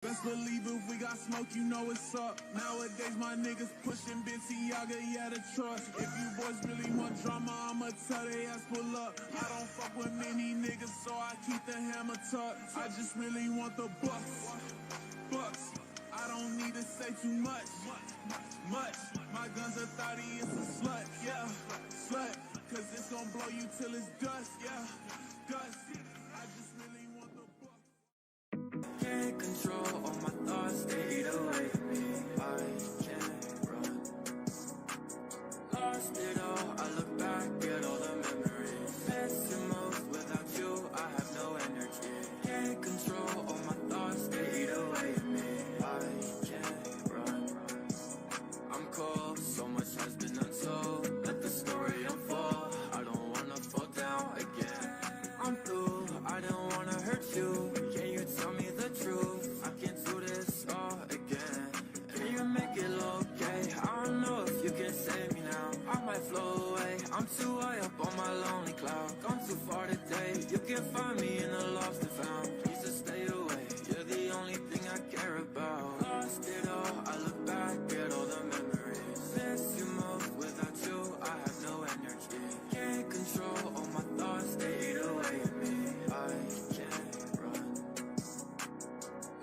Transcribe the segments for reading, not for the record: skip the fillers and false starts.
Best believe if we got smoke, you know it's up. Nowadays, my niggas pushing Balenciaga, yeah, the trust. If you boys really want drama, I'ma tell they ass pull up. I don't fuck with many niggas, so I keep the hammer tucked. I just really want the bucks. I don't need to say too much. My guns are 30, it's a slut, yeah, slut. Cause it's gonna blow you till it's dust, yeah, dust. I just really want the bucks. Can't control all my thoughts, they eat away at me. I can't run. Lost it all, I look back at all the memories. Missing most without you, I have no energy. Can't control all my thoughts, they eat away at me. I can't run. I'm cold, so much has been untold. Let the story unfold, I don't wanna fall down again. I'm through, I don't wanna hurt you. Can you tell me the truth? I can't do this all again. Can you make it okay? I don't know if you can save me now. I might flow away, I'm too high up on my lonely cloud. Gone too far today, you can find me in the lost and found. Please just stay away, you're the only thing I care about. Lost it all, I look back at all the memories. Miss you most without you, I have no energy. Can't control all my thoughts, they eat away at me. I can't run.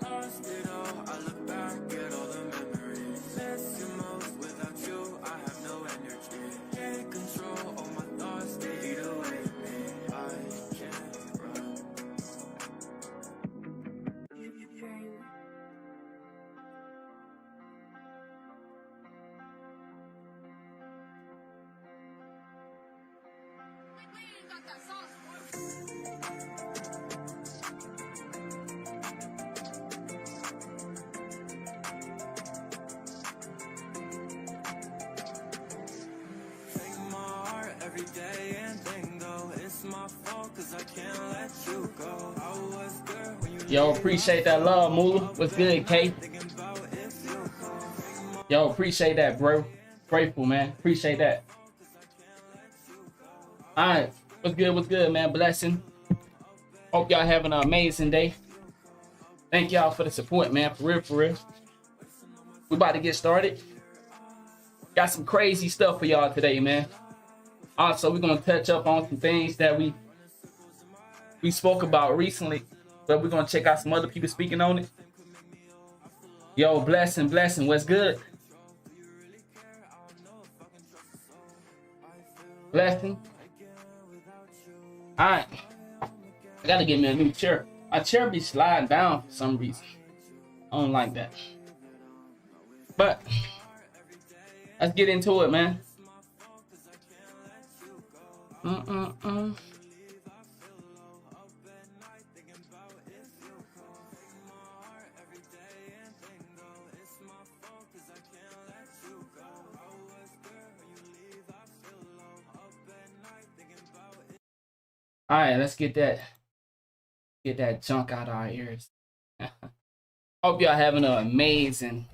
Lost it all, I look back at all the memories. Miss you most without you, I have no energy. Can't control all my thoughts, they eat away at me. I can't run. Take my heart every day and then go. It's my fault cause I can't let you go. I was good when you Yo, appreciate that love, Moolah. What's good, Kate? thinking about if you go. Yo, appreciate that, bro. Grateful, man. Appreciate that. All right. What's good, man? Blessing. Hope y'all having an amazing day. Thank y'all for the support, man. For real. We about to get started. Got some crazy stuff for y'all today, man. Also, we're going to touch up on some things that we spoke about recently, but we're going to check out some other people speaking on it. Yo, blessing. What's good? Blessing. All right. I got to get me a new chair. My chair be sliding down for some reason. I don't like that. But let's get into it, man. All right, let's get that junk out of our ears. Hope y'all having an amazing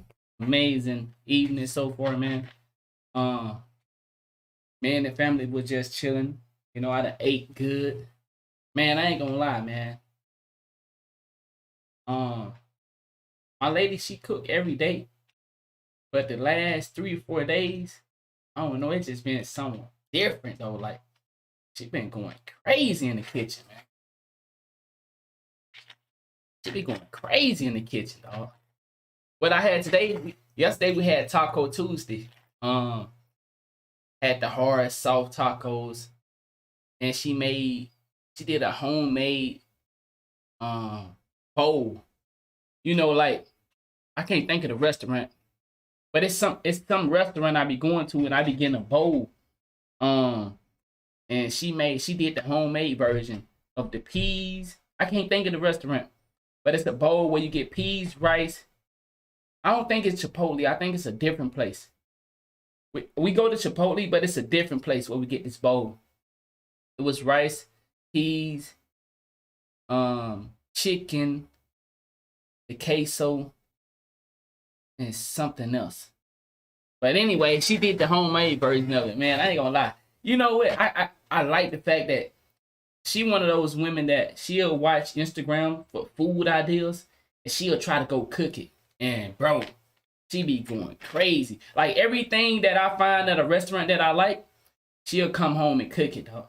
evening so far, man. Me and the family was just chilling. You know, I done ate good. Man, I ain't gonna lie, man. My lady, she cook every day. But the last 3 or 4 days, I don't know, it's just been something different though. Like, she been going crazy in the kitchen, man. She be going crazy in the kitchen, dog. What I had today, yesterday we had Taco Tuesday. Had the hard, soft tacos. And she did a homemade bowl. You know, like, I can't think of the restaurant. But it's some restaurant I be going to and I be getting a bowl. And she did the homemade version of the peas. I can't think of the restaurant. But it's a bowl where you get peas, rice. I don't think it's Chipotle. I think it's a different place. We go to Chipotle, but it's a different place where we get this bowl. It was rice, peas, chicken, the queso, and something else. But anyway, she did the homemade version of it, man. I ain't gonna lie. You know what? I like the fact that she one of those women that she'll watch Instagram for food ideas and she'll try to go cook it. And bro, she be going crazy. Like everything that I find at a restaurant that I like, she'll come home and cook it, dog.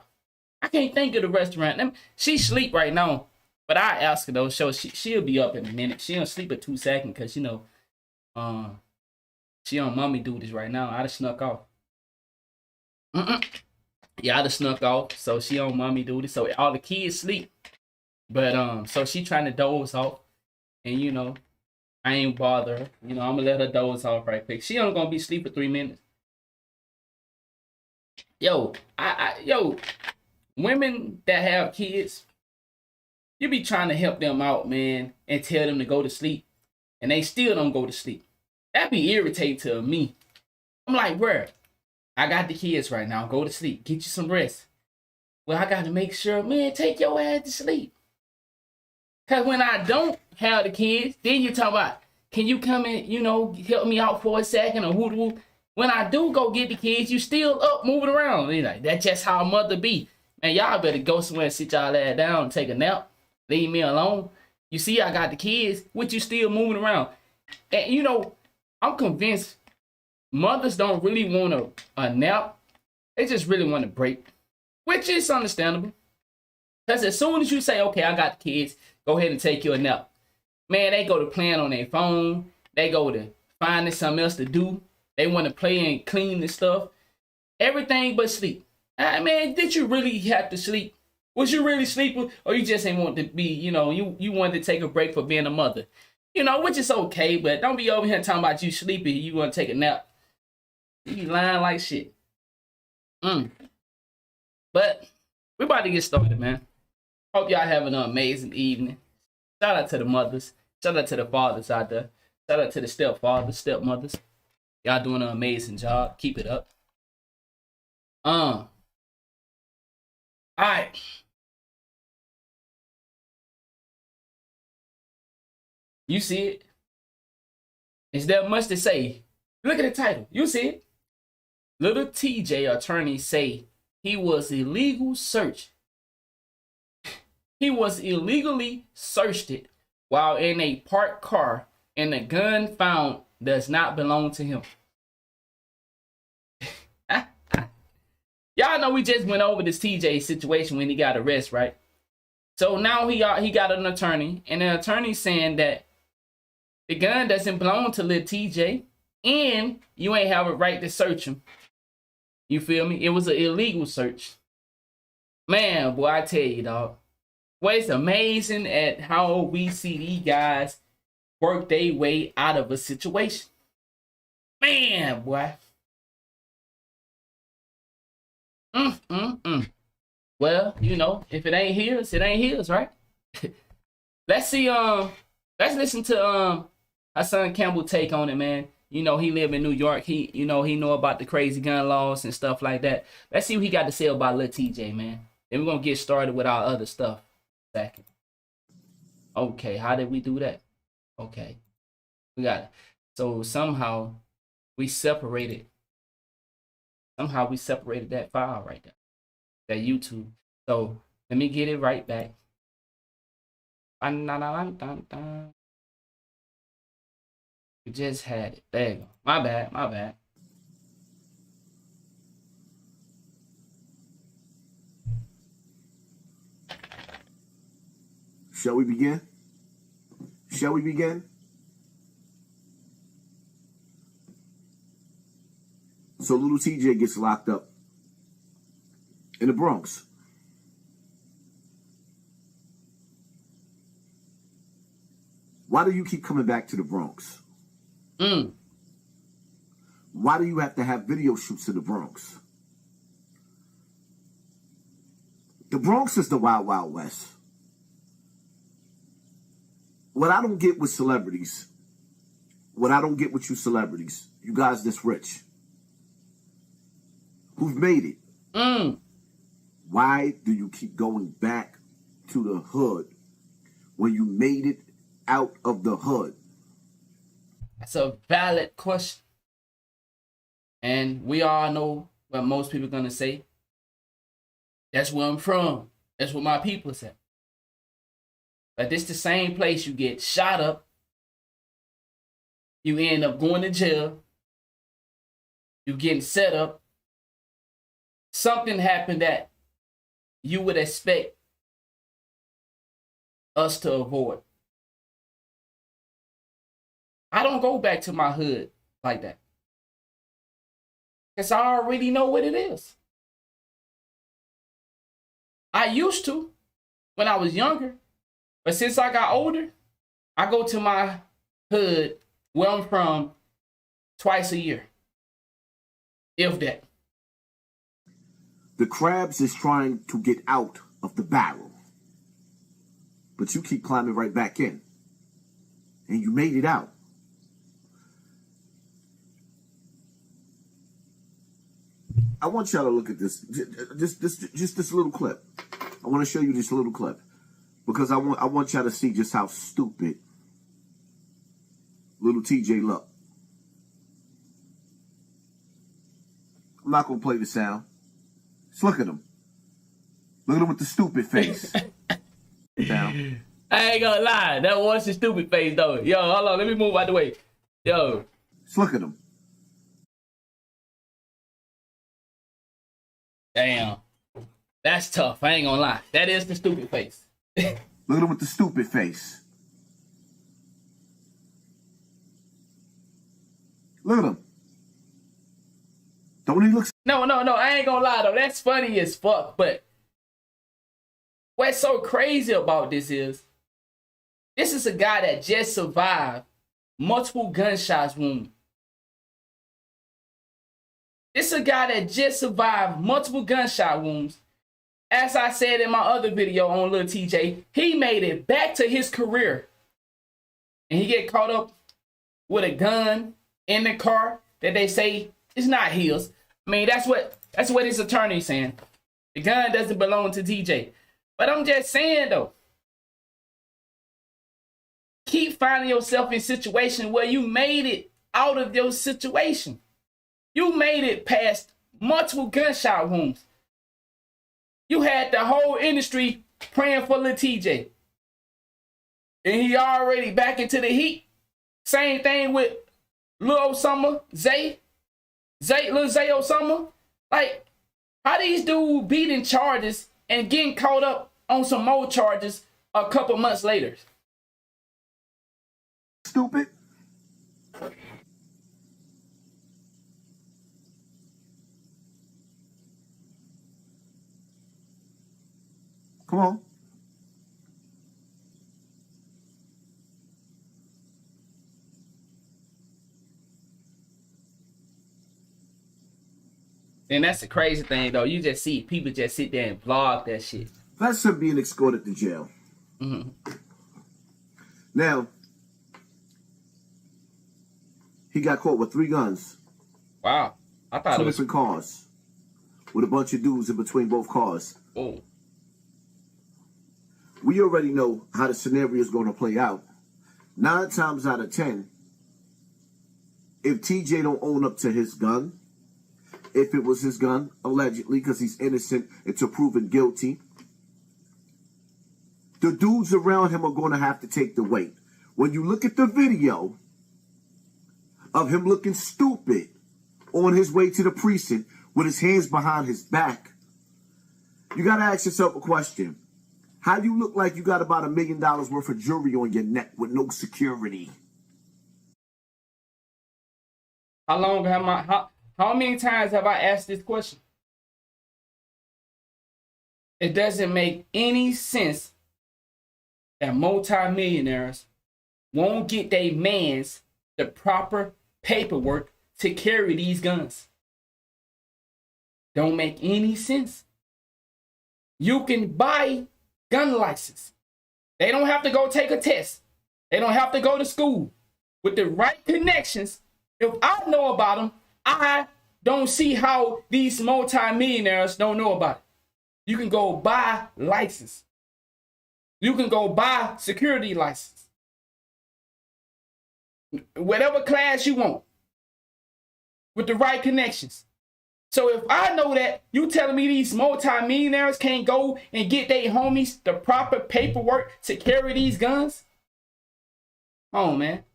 I can't think of the restaurant. She sleep right now, but I ask her though, so she'll be up in a minute. She don't sleep at 2 seconds because she on mommy duties right now. I just snuck off. Yeah, I just snuck off. So she on mommy duty. So all the kids sleep. But so she trying to doze off. And I ain't bother her. I'm gonna let her doze off right quick. She only gonna be asleep for 3 minutes. Yo, women that have kids, you be trying to help them out, man, and tell them to go to sleep, and they still don't go to sleep. That be irritating to me. I'm like, bruh, I got the kids right now. Go to sleep. Get you some rest. Well, I got to make sure, man, take your ass to sleep. Because when I don't have the kids, then you talk about, can you come and, help me out for a second or who. When I do go get the kids, you still up moving around. Like, that's just how a mother be. Man, y'all better go somewhere and sit y'all ass down and take a nap. Leave me alone. You see, I got the kids, with you still moving around. And, I'm convinced mothers don't really want a nap. They just really want a break, which is understandable. Because as soon as you say, okay, I got the kids, go ahead and take your nap. Man, they go to playing on their phone. They go to finding something else to do. They want to play and clean and stuff. Everything but sleep. Man, did you really have to sleep? Was you really sleeping? Or you just ain't want to be, you wanted to take a break for being a mother. Which is okay, but don't be over here talking about you sleepy. You want to take a nap. You lying like shit. But we about to get started, man. Hope y'all having an amazing evening. Shout out to the mothers. Shout out to the fathers out there. Shout out to the stepfathers, stepmothers. Y'all doing an amazing job. Keep it up. All right. You see it? Is there much to say? Look at the title. You see it? Lil Tjay attorneys say he was illegally searched while in a parked car, and the gun found does not belong to him. Y'all know we just went over this TJ situation when he got arrested, right? So now he got an attorney, and the attorney saying that the gun doesn't belong to Lil Tjay, and you ain't have a right to search him. You feel me? It was an illegal search. Man, boy, I tell you, dog. Well, it's amazing at how we see these guys work their way out of a situation. Man, boy. Well, if it ain't his, it ain't his, right? Let's see, let's listen to HASSAN Campbell take on it, man. He live in New York. He know about the crazy gun laws and stuff like that. Let's see what he got to say about Lil Tjay, man. Then we're gonna get started with our other stuff. Second. Okay, how did we do that? Okay. We got it. So somehow we separated that file right there. That YouTube. So let me get it right back. We just had it. There you go. My bad. Shall we begin? So Lil Tjay gets locked up in the Bronx. Why do you keep coming back to the Bronx? Why do you have to have video shoots in the Bronx? The Bronx is the Wild Wild West. What I don't get with celebrities, what I don't get with you celebrities, you guys this rich, who've made it, why do you keep going back to the hood when you made it out of the hood? That's a valid question. And we all know what most people are going to say. That's where I'm from. That's what my people say. But this the same place you get shot up, You end up going to jail. You getting set up. Something happened that you would expect us to avoid. I don't go back to my hood like that, because I already know what it is. I used to when I was younger, but since I got older, I go to my hood where I'm from twice a year, if that. The crabs is trying to get out of the barrel, but you keep climbing right back in, and you made it out. I want y'all to look at this, just this little clip. I want to show you this little clip because I want y'all to see just how stupid Lil Tjay look. I'm not gonna play the sound. Just look at him. Look at him with the stupid face. Down. I ain't gonna lie, that was the stupid face though. Yo, hold on, let me move out the way. Yo, Just look at him. damn, that's tough. I ain't gonna lie, that is the stupid face. Look at him with the stupid face. Look at him. Don't he look? No, I ain't gonna lie though, that's funny as fuck. But what's so crazy about this is a guy that just survived multiple gunshots wound. This is a guy that just survived multiple gunshot wounds. As I said in my other video on Lil Tjay, he made it back to his career. And he get caught up with a gun in the car that they say is not his. I mean, that's what his attorney's saying. The gun doesn't belong to Tjay. But I'm just saying though, keep finding yourself in situations where you made it out of your situation. You made it past multiple gunshot wounds. You had the whole industry praying for Lil Tjay. And he already back into the heat. Same thing with Lil Osama, Lil Zay Osama. Like, how these dudes beating charges and getting caught up on some more charges a couple months later? Stupid. Come on. And that's the crazy thing, though. You just see people just sit there and vlog that shit. That's him being escorted to jail. Mm-hmm. Now, he got caught with 3 guns. Wow. I thought 2 it was... different cars. With a bunch of dudes in between both cars. Oh. We already know how the scenario is going to play out. 9 times out of 10, if TJ don't own up to his gun, if it was his gun, allegedly, because he's innocent until proven guilty, the dudes around him are going to have to take the weight. When you look at the video of him looking stupid on his way to the precinct with his hands behind his back, you got to ask yourself a question. How do you look like you got about $1 million worth of jewelry on your neck with no security? How many times have I asked this question? It doesn't make any sense that multimillionaires won't get their mans the proper paperwork to carry these guns. Don't make any sense. You can buy gun license. They don't have to go take a test. They don't have to go to school. With the right connections, if I know about them, I don't see how these multimillionaires don't know about it. You can go buy license. You can go buy security license. Whatever class you want. With the right connections. So if I know that, you telling me these multimillionaires can't go and get their homies the proper paperwork to carry these guns? Oh, man.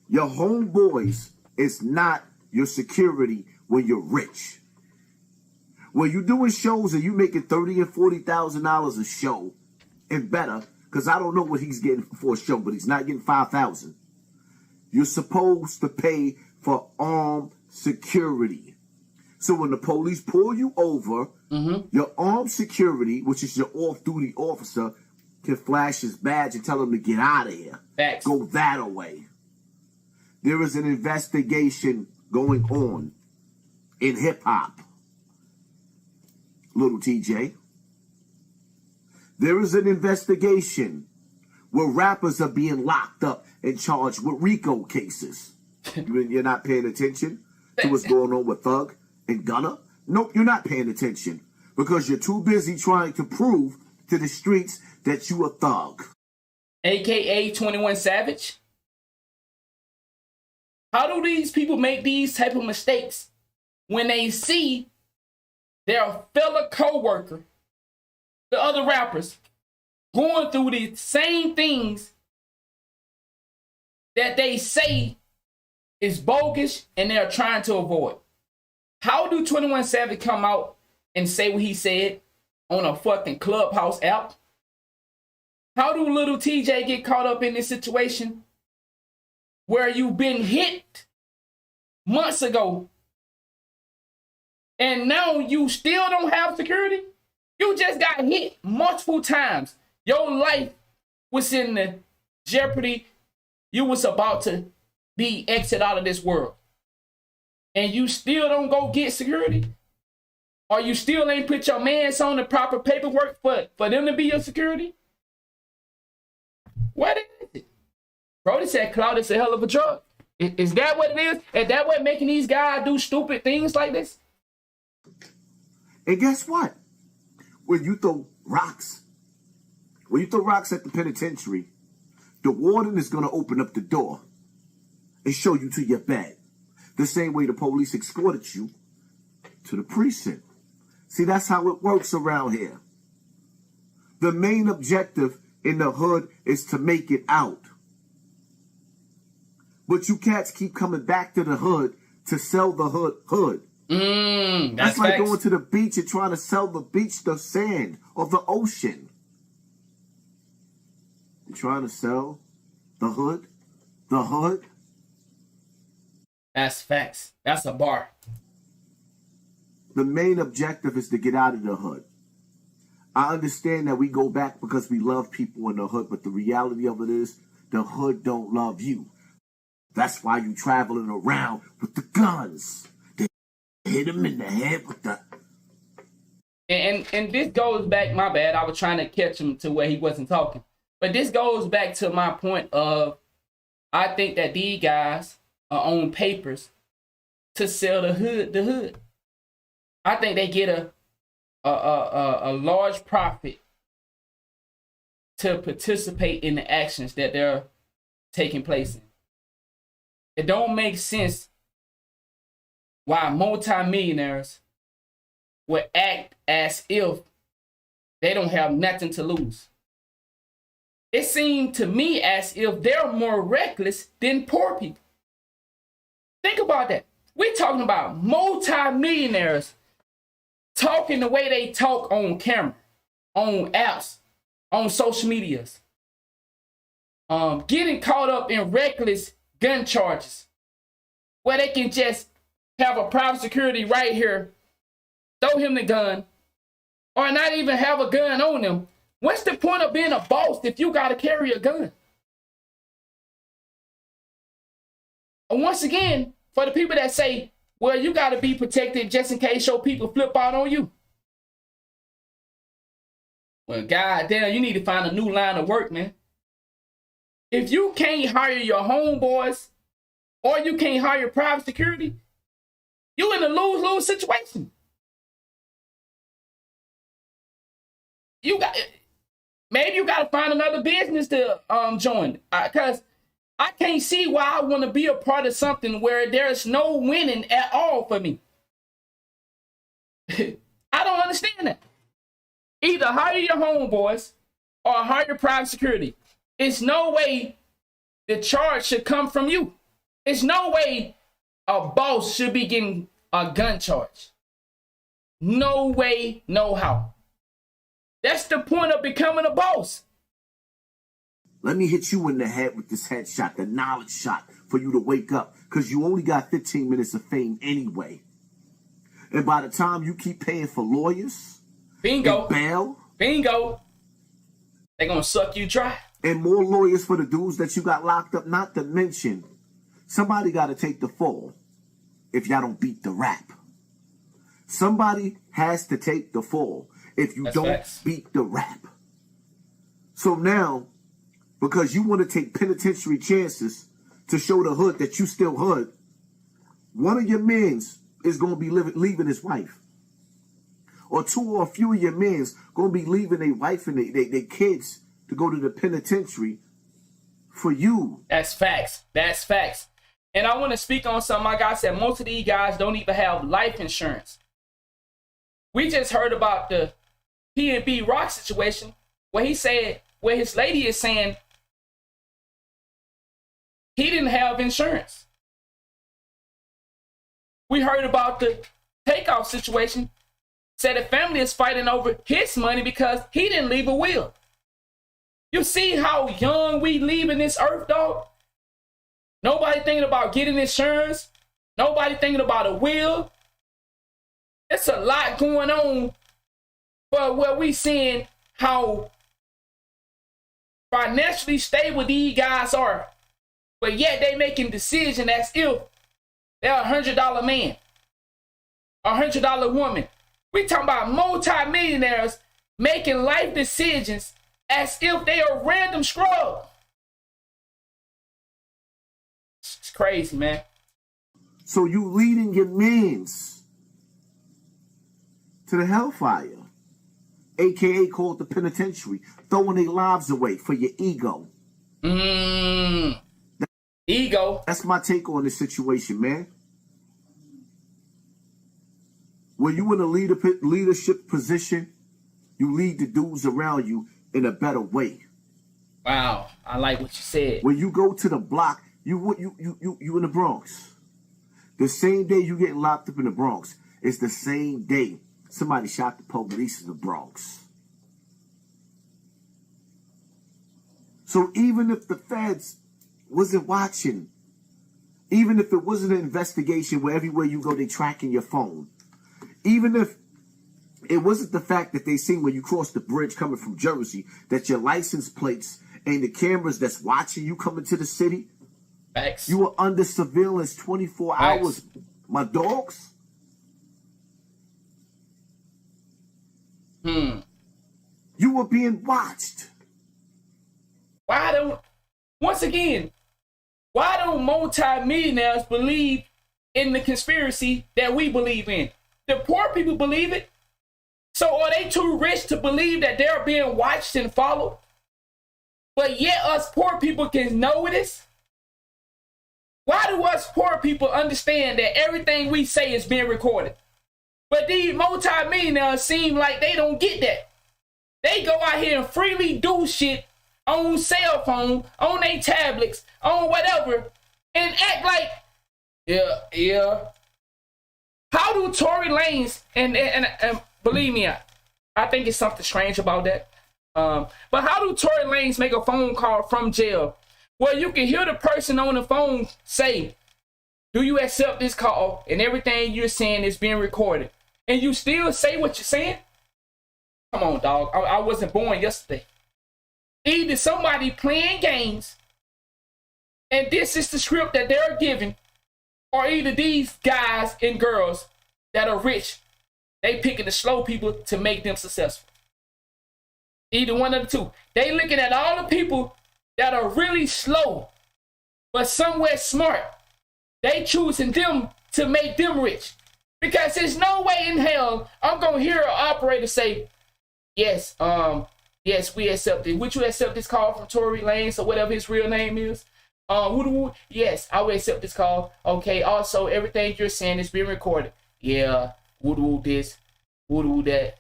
Your homeboys is not your security when you're rich. When you're doing shows and you making $30,000 and $40,000 a show and better, because I don't know what he's getting for a show, but he's not getting $5,000. You're supposed to pay for armed security. So when the police pull you over, your armed security, which is your off-duty officer, can flash his badge and tell him to get out of here. Facts. Go that away. There is an investigation going on in hip-hop. Lil Tjay. There is an investigation where rappers are being locked up and charged with RICO cases. You're not paying attention to what's going on with Thug and Gunna? Nope, you're not paying attention because you're too busy trying to prove to the streets that you a thug. AKA 21 Savage. How do these people make these type of mistakes when they see their fellow co-worker, the other rappers, going through the same things that they say is bogus and they're trying to avoid? How do 21 Savage come out and say what he said on a fucking Clubhouse app? How do Lil Tjay get caught up in this situation where you've been hit months ago and now you still don't have security? You just got hit multiple times. Your life was in the jeopardy. You was about to be exit out of this world. And you still don't go get security? Or you still ain't put your mans on the proper paperwork for them to be your security? What is it? Brody said clout is a hell of a drug. Is that what it is? Is that what making these guys do stupid things like this? And guess what? When you throw rocks at the penitentiary, the warden is going to open up the door and show you to your bed. The same way the police escorted you to the precinct. See, that's how it works around here. The main objective in the hood is to make it out. But you cats keep coming back to the hood to sell the hood. That's like facts. going to the beach and trying to sell the beach the sand or the ocean. You're trying to sell the hood? The hood? That's facts. That's a bar. The main objective is to get out of the hood. I understand that we go back because we love people in the hood, but the reality of it is the hood don't love you. That's why you traveling around with the guns. They hit him in the head with the... And this goes back, my bad, I was trying to catch him to where he wasn't talking. But this goes back to my point of, I think that these guys are on papers to sell the hood. I think they get a large profit to participate in the actions that they're taking place in. It don't make sense why multimillionaires would act as if they don't have nothing to lose. It seemed to me as if they're more reckless than poor people. Think about that. We're talking about multimillionaires talking the way they talk on camera, on apps, on social medias, getting caught up in reckless gun charges where they can just have a private security right here, throw him the gun, or not even have a gun on them. What's the point of being a boss if you got to carry a gun? And once again, for the people that say, well, you got to be protected just in case your people flip out on you. Well, goddamn, you need to find a new line of work, man. If you can't hire your homeboys or you can't hire private security, you in a lose-lose situation. Maybe you got to find another business to join. Because I can't see why I want to be a part of something where there's no winning at all for me. I don't understand that. Either hire your homeboys or hire private security. It's no way the charge should come from you. There's no way a boss should be getting a gun charge. No way, no how. That's the point of becoming a boss. Let me hit you in the head with this headshot, the knowledge shot, for you to wake up, because you only got 15 minutes of fame anyway. And by the time you keep paying for lawyers, bingo, and bail, bingo, they're going to suck you dry. And more lawyers for the dudes that you got locked up, not to mention, somebody got to take the fall if y'all don't beat the rap. Somebody has to take the fall if you don't beat the rap. So now, because you want to take penitentiary chances to show the hood that you still hood, one of your mans is going to be leaving his wife. Or two or a few of your mans going to be leaving their wife and their kids to go to the penitentiary for you. That's facts. That's facts. And I want to speak on something. My guy said most of these guys don't even have life insurance. We just heard about the P&B Rock situation where he said, where his lady is saying he didn't have insurance. We heard about the Takeoff situation. Said the family is fighting over his money because he didn't leave a will. You see how young we leaving this earth, dog? Nobody thinking about getting insurance. Nobody thinking about a will. It's a lot going on. But where we seeing how financially stable these guys are. But yet they making decisions as if they're $100 man, $100 woman. We talking about multi-millionaires making life decisions as if they are random scrub. It's crazy, man. So you leading your mans to the hellfire, aka called the penitentiary, throwing their lives away for your ego. Ego. That's my take on this situation, man. When you in a leadership position, you lead the dudes around you in a better way. Wow, I like what you said. When you go to the block, you in the Bronx. The same day you get locked up in the Bronx, it's the same day somebody shot the police in the Bronx. So even if the feds wasn't watching, even if it wasn't an investigation where everywhere you go they tracking your phone, even if it wasn't the fact that they seen when you cross the bridge coming from Jersey that your license plates and the cameras that's watching you coming to the city, facts, you were under surveillance 24 facts. hours, my dogs. You were being watched. Why don't multi-millionaires believe in the conspiracy that we believe in? The poor people believe it. So are they too rich to believe that they're being watched and followed? But yet us poor people can know this? Why do us poor people understand that everything we say is being recorded? But these multi-millionaires seem like they don't get that. They go out here and freely do shit on cell phone, on their tablets, on whatever, and act like, yeah. How do Tory Lanez, and believe me, I think it's something strange about that. But how do Tory Lanez make a phone call from jail where you can hear the person on the phone say, do you accept this call? And everything you're saying is being recorded. And you still say what you're saying? Come on, dog. I wasn't born yesterday. Either somebody playing games, and this is the script that they're giving, or either these guys and girls that are rich, they picking the slow people to make them successful. Either one of the two. They looking at all the people that are really slow, but somewhere smart. They choosing them to make them rich. Because there's no way in hell I'm going to hear an operator say, yes, we accept it. Would you accept this call from Tory Lanez or whatever his real name is? Yes, I will accept this call. Okay, also, everything you're saying is being recorded. Yeah, woo this, woo that.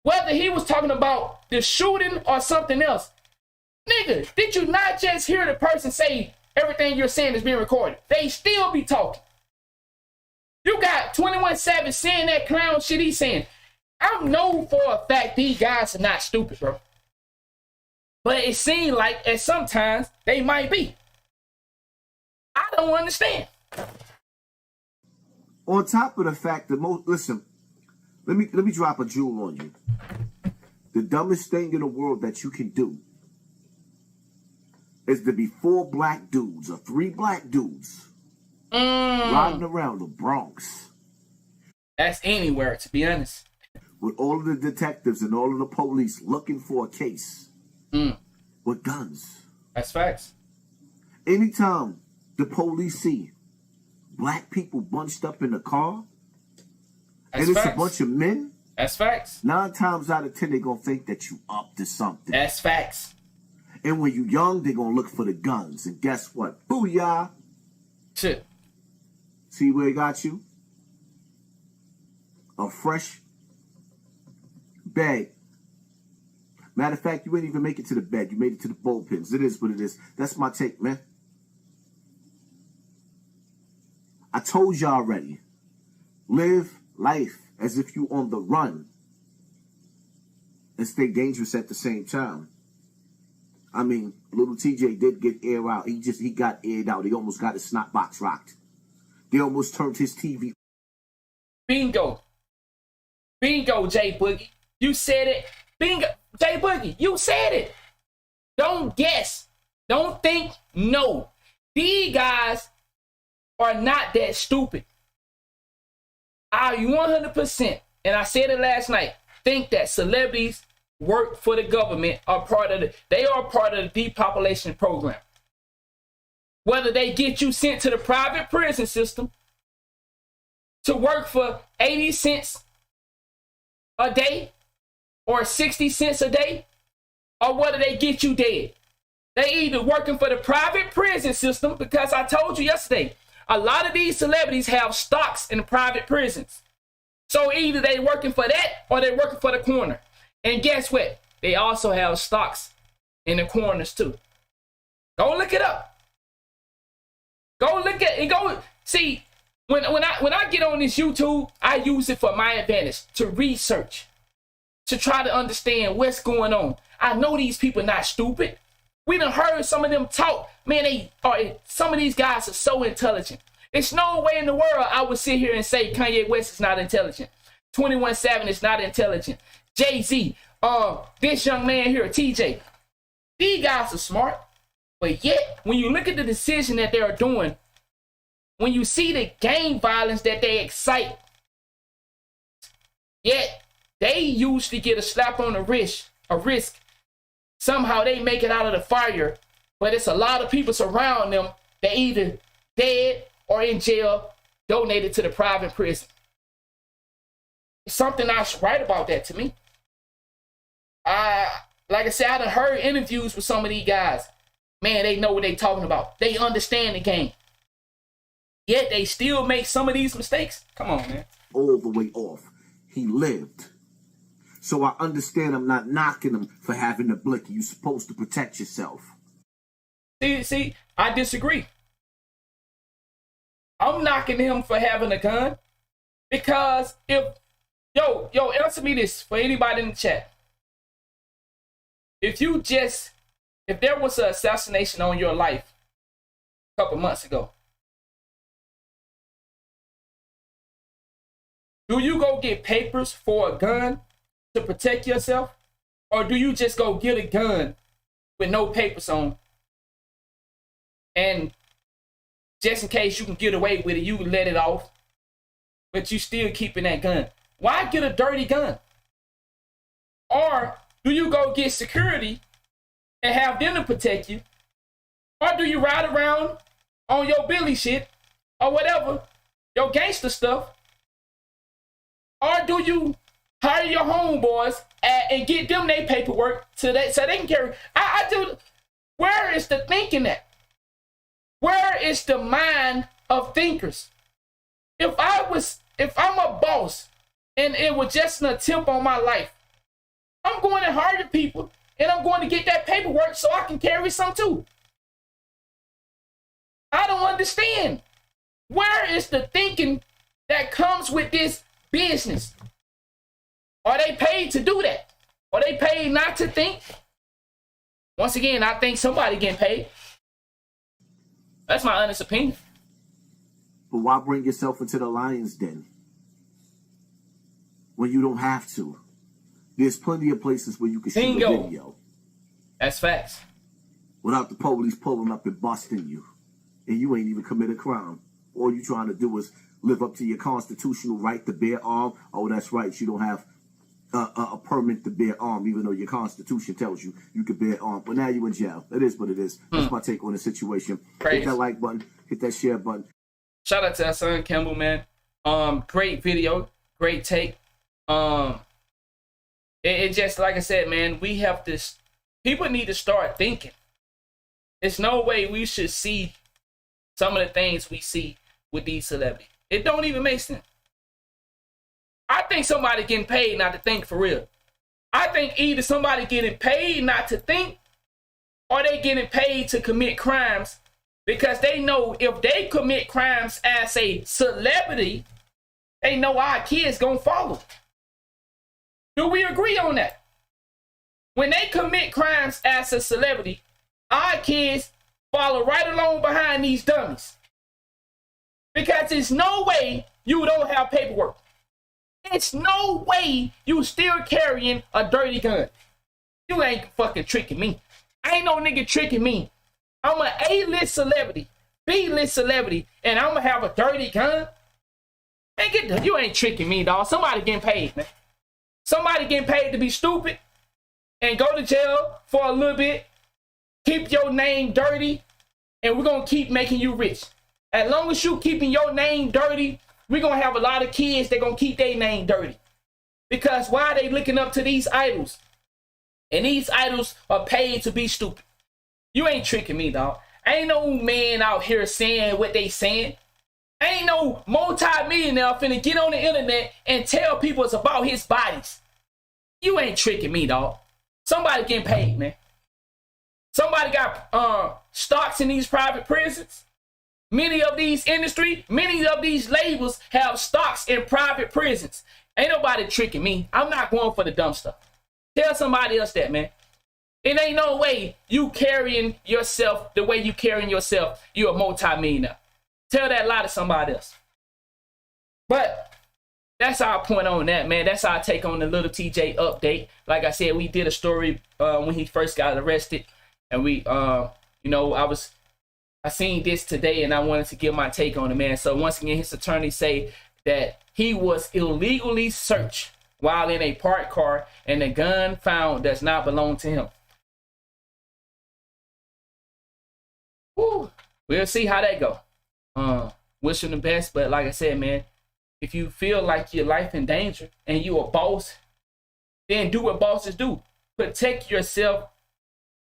Whether he was talking about the shooting or something else. Nigga, did you not just hear the person say, everything you're saying is being recorded. They still be talking. You got 21 Savage saying that clown shit he's saying. I know for a fact these guys are not stupid, bro. But it seems like at sometimes they might be. I don't understand. On top of the fact that listen, let me drop a jewel on you. The dumbest thing in the world that you can do is to be 4 black dudes or 3 black dudes riding around the Bronx. That's anywhere, to be honest. With all of the detectives and all of the police looking for a case with guns. That's facts. Anytime the police see black people bunched up in a car, That's and it's facts. a bunch of men, that's facts. 9 times out of 10 they're gonna think that you up to something. That's facts. And when you young, they're gonna look for the guns. And guess what? Booyah! Shit. See where it got you? A fresh bag. Matter of fact, you ain't even make it to the bed. You made it to the bullpens. It is what it is. That's my take, man. I told you already. Live life as if you on the run. And stay dangerous at the same time. I mean, Lil Tjay did get air out. He got aired out. He almost got his snot box rocked. They almost turned his TV. Bingo. Bingo, J Boogie. You said it. Bingo. J Boogie, you said it. Don't guess. Don't think. No. These guys are not that stupid. I 100%, and I said it last night, think that celebrities work for the government, they are part of the depopulation program. Whether they get you sent to the private prison system to work for 80 cents a day or 60 cents a day, or whether they get you dead. They either working for the private prison system, because I told you yesterday, a lot of these celebrities have stocks in private prisons. So either they working for that or they working for the corner. And guess what? They also have stocks in the corners too. Go look it up. Go look at it. Go see. When I get on this YouTube, I use it for my advantage to research, to try to understand what's going on. I know these people not stupid. We done heard some of them talk. Man, some of these guys are so intelligent. There's no way in the world I would sit here and say Kanye West is not intelligent. 21 Savage is not intelligent. Jay-Z, this young man here, TJ. These guys are smart. But yet, when you look at the decision that they're doing, when you see the gang violence that they excite, yet they usually get a slap on the wrist, a risk. Somehow they make it out of the fire, but it's a lot of people surrounding them that either dead or in jail, donated to the private prison. It's something I should write about that to me. Like I said, I done heard interviews with some of these guys. Man, they know what they talking about. They understand the game. Yet they still make some of these mistakes. Come on, man. All the way off. He lived. So I understand I'm not knocking him for having the blicky. You're supposed to protect yourself. See, I disagree. I'm knocking him for having a gun because yo, answer me this for anybody in the chat. If there was an assassination on your life a couple months ago, do you go get papers for a gun to protect yourself? Or do you just go get a gun with no papers on? And just in case you can get away with it, you let it off. But you still keeping that gun. Why get a dirty gun? Or do you go get security and have them to protect you? Or do you ride around on your Billy shit or whatever, your gangster stuff? Or do you hire your homeboys and get them their paperwork so they can carry? I do. Where is the thinking at? Where is the mind of thinkers? If I'm a boss and it was just an attempt on my life, I'm going to hire people and I'm going to get that paperwork so I can carry some too. understand. Where is the thinking that comes with this business? Are they paid to do that? Are they paid not to think? Once again, I think somebody getting paid. That's my honest opinion. But why bring yourself into the lion's den when you don't have to? There's plenty of places where you can shoot a video. That's facts. Without the police pulling up and busting you. And you ain't even commit a crime. All you trying to do is live up to your constitutional right to bear arms. Oh, that's right. You don't have a permit to bear arms, even though your constitution tells you you can bear arms. But now you in jail. It is what it is. That's my take on the situation. Crazy. Hit that like button. Hit that share button. Shout out to Hassan Campbell, man. Great video. Great take. It just, like I said, man, we have this. People need to start thinking. There's no way we should see some of the things we see with these celebrities. It don't even make sense. I think somebody getting paid not to think for real. I think either somebody getting paid not to think or they getting paid to commit crimes because they know if they commit crimes as a celebrity, they know our kids gonna follow. Do we agree on that? When they commit crimes as a celebrity, our kids follow right along behind these dummies. Because there's no way you don't have paperwork. It's no way you still carrying a dirty gun. You ain't fucking tricking me. I ain't no nigga tricking me. I'm an A-list celebrity, B-list celebrity, and I'm gonna have a dirty gun? Man, you ain't tricking me, dog. Somebody getting paid, man. Somebody getting paid to be stupid and go to jail for a little bit, keep your name dirty, and we're gonna keep making you rich. As long as you keeping your name dirty, we're gonna have a lot of kids that gonna keep their name dirty. Because why are they looking up to these idols? And these idols are paid to be stupid. You ain't tricking me, dog. Ain't no man out here saying what they saying. Ain't no multi-millionaire finna get on the internet and tell people it's about his bodies. You ain't tricking me, dog. Somebody getting paid, man. Somebody got stocks in these private prisons. Many of these industry, many of these labels have stocks in private prisons. Ain't nobody tricking me. I'm not going for the dumb stuff. Tell somebody else that, man. It ain't no way you carrying yourself the way you carrying yourself. You're a multi-millionaire. Tell that lie to somebody else. But that's our point on that, man. That's our take on the Lil Tjay update. Like I said, we did a story when he first got arrested. And we, you know, I seen this today and I wanted to give my take on it, man. So once again, his attorneys say that he was illegally searched while in a parked car and the gun found does not belong to him. Whew. We'll see how that go. Wish him the best, but like I said, man, if you feel like your life in danger and you a boss, then do what bosses do. Protect yourself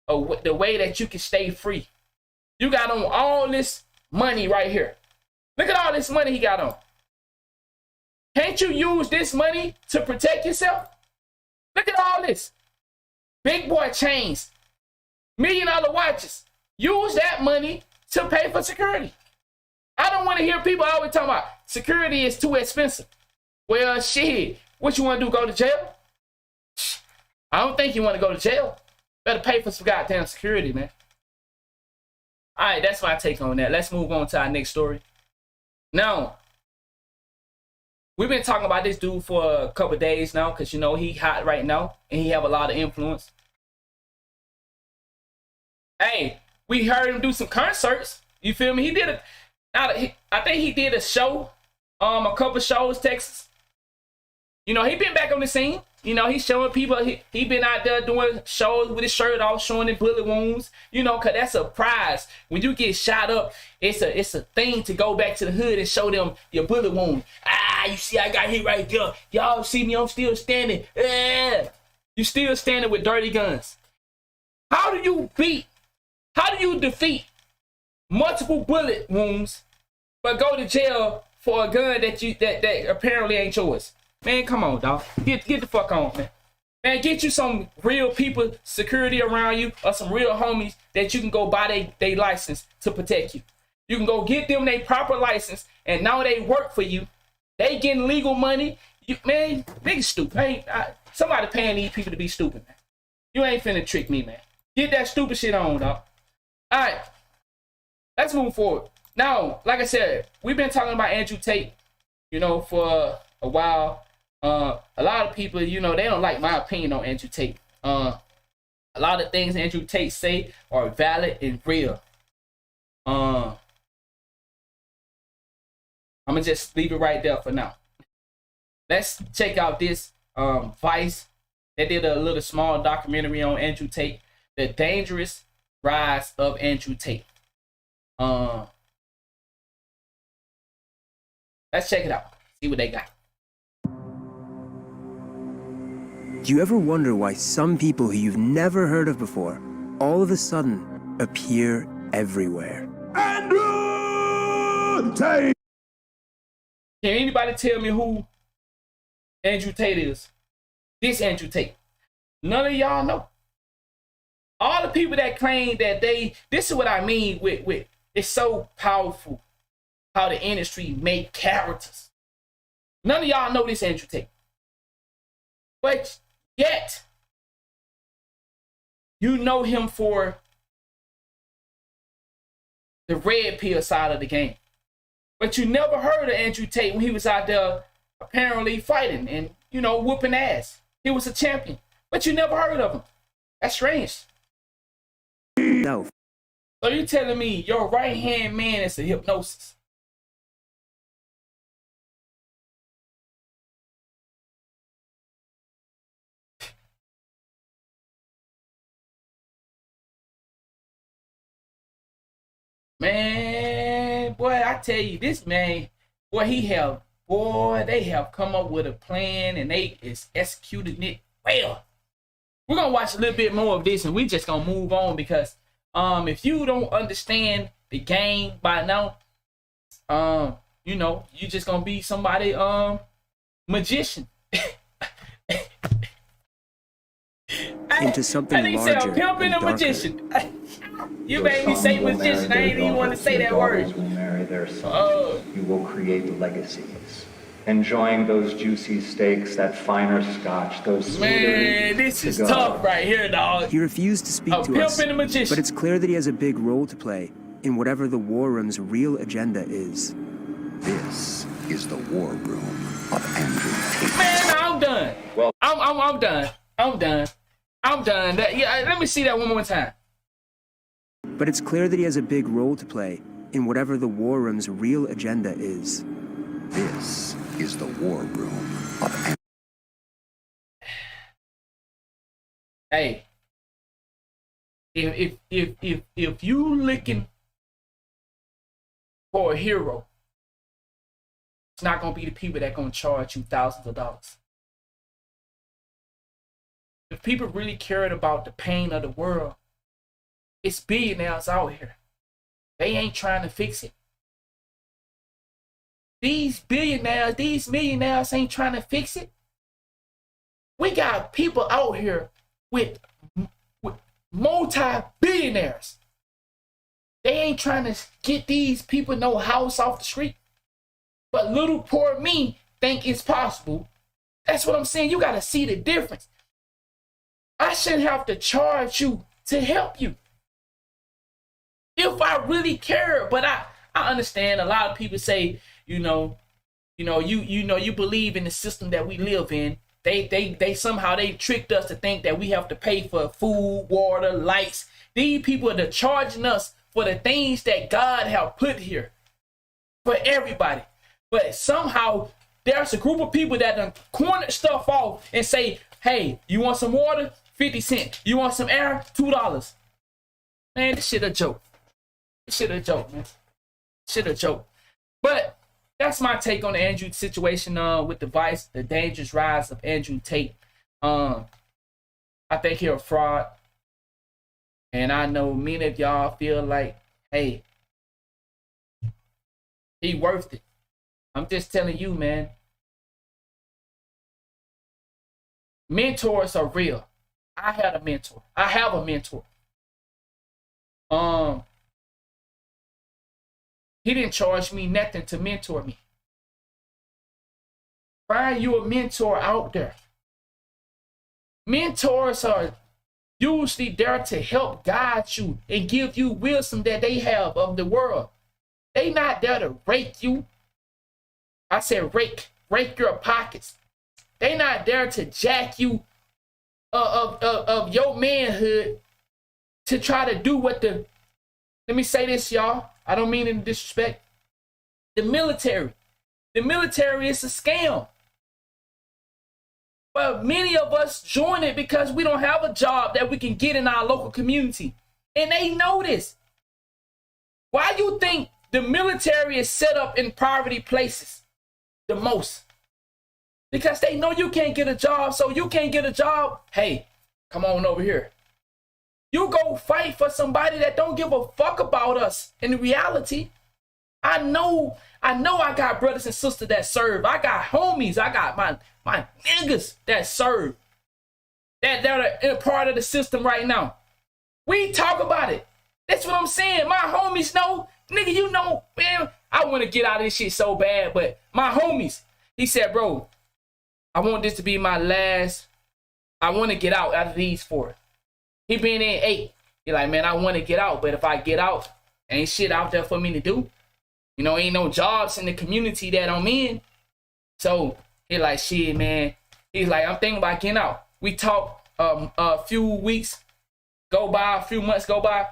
the way that you can stay free. You got on all this money right here. Look at all this money he got on. Can't you use this money to protect yourself? Look at all this. Big boy chains, $1 million watches. Use that money to pay for security. I don't want to hear people always talking about security is too expensive. Well, shit, what you want to do, go to jail? I don't think you want to go to jail. Better pay for some goddamn security, man. All right, that's my take on that. Let's move on to our next story. Now, we've been talking about this dude for a couple of days now because, you know, he hot right now and he have a lot of influence. Hey, we heard him do some concerts. You feel me? He did a, I think he did a show, a couple shows, Texas. You know, he been back on the scene. You know, he's showing people, he been out there doing shows with his shirt off, showing the bullet wounds. You know, because that's a prize. When you get shot up, it's a thing to go back to the hood and show them your bullet wound. Ah, you see, I got hit right there. Y'all see me, I'm still standing. You still standing with dirty guns. How do you defeat multiple bullet wounds, but go to jail for a gun that apparently ain't yours? Man, come on, dog. Get the fuck on, man. Man, get you some real people, security around you, or some real homies that you can go buy they license to protect you. You can go get them their proper license, and now they work for you. They getting legal money. You, man, niggas stupid. Somebody paying these people to be stupid, man. You ain't finna trick me, man. Get that stupid shit on, dog. All right, let's move forward. Now, like I said, we've been talking about Andrew Tate, for a while. A lot of people, they don't like my opinion on Andrew Tate. A lot of things Andrew Tate say are valid and real. I'm gonna just leave it right there for now. Let's check out this Vice. They did a little small documentary on Andrew Tate, The Dangerous Rise of Andrew Tate. Let's check it out. See what they got. Do you ever wonder why some people who you've never heard of before all of a sudden appear everywhere? Andrew Tate. Can anybody tell me who Andrew Tate is? This Andrew Tate. None of y'all know. All the people that claim that this is what I mean with it's so powerful how the industry make characters. None of y'all know this Andrew Tate. But yet, you know him for the red pill side of the game. But you never heard of Andrew Tate when he was out there apparently fighting and, whooping ass. He was a champion. But you never heard of him. That's strange. No. So you're telling me your right-hand man is a hypnosis? Man, boy, I tell you, this man, boy, they have come up with a plan and they is executing it well. We're gonna watch a little bit more of this and we just gonna move on because if you don't understand the game by now, you just gonna be somebody magician. Into something larger a pimp and a magician. You made me say magician. I ain't even want to say that word. Will marry their sons. You will create legacies. Enjoying those juicy steaks, that finer scotch, those man, this is tough right here, dog. He refused to speak to us, but it's clear that he has a big role to play in whatever the war room's real agenda is. This is the war room of Andrew Tate. Man, I'm done. Well, I'm done. I'm done. Let me see that one more time. But it's clear that he has a big role to play in whatever the war room's real agenda is. This is the war room of Andrew. Hey, if you looking for a hero, it's not gonna be the people that gonna charge you thousands of dollars. If people really cared about the pain of the world, it's billionaires out here. They ain't trying to fix it. These billionaires, these millionaires ain't trying to fix it. We got people out here with multi-billionaires. They ain't trying to get these people no house off the street. But little poor me think it's possible. That's what I'm saying. You got to see the difference. I shouldn't have to charge you to help you. If I really care, but I understand a lot of people say, you believe in the system that we live in. They somehow they tricked us to think that we have to pay for food, water, lights. These people are charging us for the things that God have put here for everybody. But somehow there's a group of people that done cornered stuff off and say, hey, you want some water? 50 cents. You want some air? $2. Man, this shit a joke. This shit a joke, man. Shit a joke. But that's my take on the Andrew situation with the Vice, the dangerous rise of Andrew Tate. I think he's a fraud. And I know many of y'all feel like, hey, he worth it. I'm just telling you, man. Mentors are real. I had a mentor. I have a mentor. He didn't charge me nothing to mentor me. Find you a mentor out there. Mentors are usually there to help guide you and give you wisdom that they have of the world. They not there to rake you. I said rake your pockets. They not there to jack you of your manhood to try to do what the, let me say this, y'all. I don't mean in disrespect. The military is a scam. But many of us join it because we don't have a job that we can get in our local community. And they know this. Why you think the military is set up in poverty places the most? Because they know you can't get a job. So you can't get a job. Hey, come on over here. You go fight for somebody that don't give a fuck about us. In reality, I know I got brothers and sisters that serve. I got homies. I got my niggas that serve. That they're a part of the system right now. We talk about it. That's what I'm saying. My homies know. Nigga, you know, man, I want to get out of this shit so bad. But my homies, he said, bro, I want this to be my last. I want to get out of these 4. He been in 8. He like, man, I want to get out. But if I get out, ain't shit out there for me to do. You know, ain't no jobs in the community that I'm in. So he like, shit, man. He's like, I'm thinking about getting out. We talked a few weeks go by, a few months go by.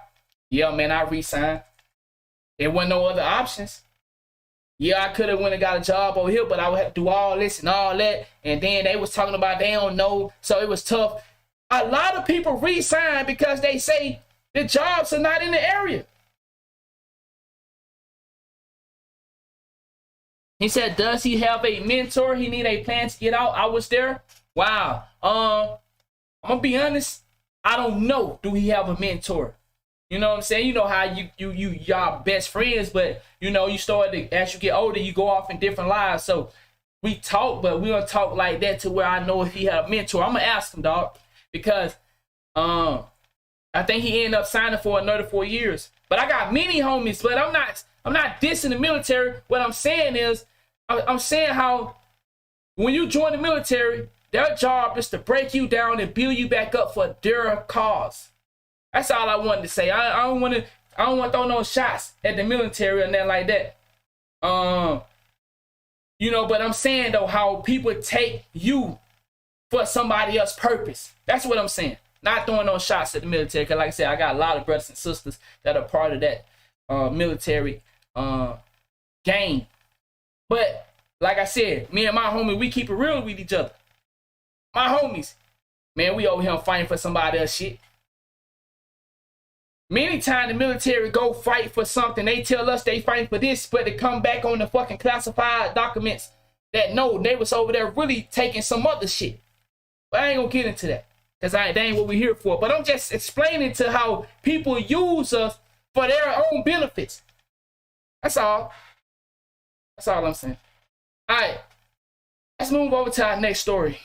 Yeah, man, I resigned. There wasn't no other options. Yeah, I could have went and got a job over here, but I would have to do all this and all that. And then they was talking about they don't know. So it was tough. A lot of people resign because they say the jobs are not in the area. He said, does he have a mentor? He need a plan to get out. I was there. Wow. I'm gonna be honest. I don't know. Do he have a mentor? You know what I'm saying? You know how y'all best friends, but you know, you start to, as you get older, you go off in different lives. So we talk, but we don't talk like that to where I know if he had a mentor. I'm gonna ask him, dog, because I think he ended up signing for another 4 years. But I got many homies, but I'm not dissing the military. What I'm saying is, I'm saying how when you join the military, their job is to break you down and build you back up for their cause. That's all I wanted to say. I don't want to throw no shots at the military or nothing like that. You know, but I'm saying though how people take you for somebody else's purpose. That's what I'm saying. Not throwing no shots at the military, because like I said, I got a lot of brothers and sisters that are part of that military gang. But like I said, me and my homie, we keep it real with each other. My homies, man, we over here fighting for somebody else shit. Many times the military go fight for something. They tell us they fighting for this, but they come back on the fucking classified documents that no, they was over there really taking some other shit. But I ain't gonna get into that, because that ain't what we're here for. But I'm just explaining to how people use us for their own benefits. That's all. That's all I'm saying. All right, let's move over to our next story.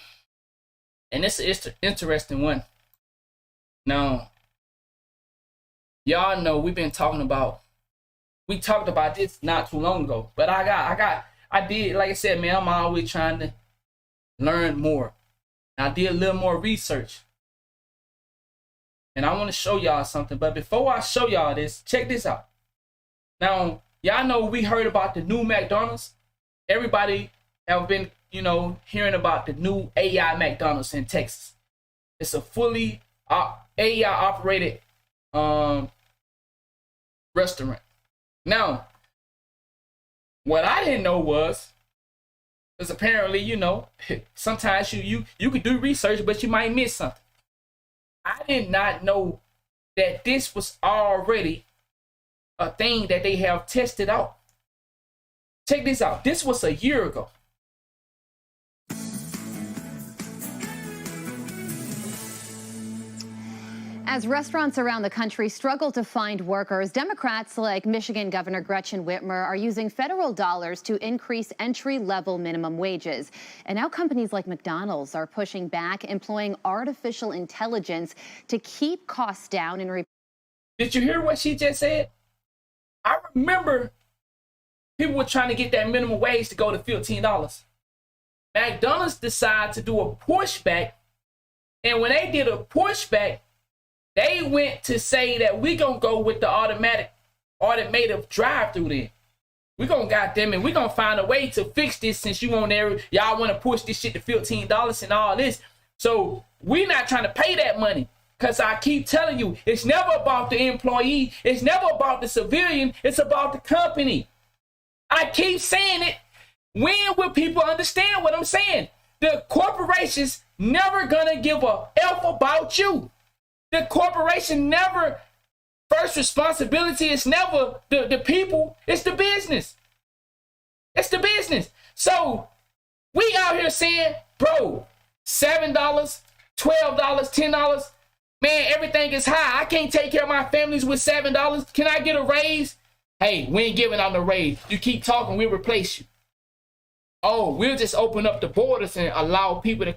And this is an interesting one. Now, y'all know we talked about this not too long ago. But I did, like I said, man, I'm always trying to learn more. I did a little more research. And I want to show y'all something. But before I show y'all this, check this out. Now, y'all know we heard about the new McDonald's. Everybody have been, you know, hearing about the new AI McDonald's in Texas. It's a fully AI operated restaurant. Now, what I didn't know was, because apparently, you know, sometimes you could do research, but you might miss something. I did not know that this was already a thing that they have tested out. Check this out. This was a year ago. As restaurants around the country struggle to find workers, Democrats like Michigan Governor Gretchen Whitmer are using federal dollars to increase entry-level minimum wages. And now companies like McDonald's are pushing back, employing artificial intelligence to keep costs down. Did you hear what she just said? I remember people were trying to get that minimum wage to go to $15. McDonald's decided to do a pushback. And when they did a pushback, they went to say that we going to go with the automated drive-through then. We're going to goddamn it, we're going to find a way to fix this since y'all want to push this shit to $15 and all this. So we're not trying to pay that money. Because I keep telling you, it's never about the employee. It's never about the civilian. It's about the company. I keep saying it. When will people understand what I'm saying? The corporation's never gonna give a F about you. The corporation never, first responsibility is never the people, it's the business. It's the business. So we out here saying, bro, $7, $12, $10, man, everything is high. I can't take care of my families with $7. Can I get a raise? Hey, we ain't giving out no raise. You keep talking, we'll replace you. Oh, we'll just open up the borders and allow people to...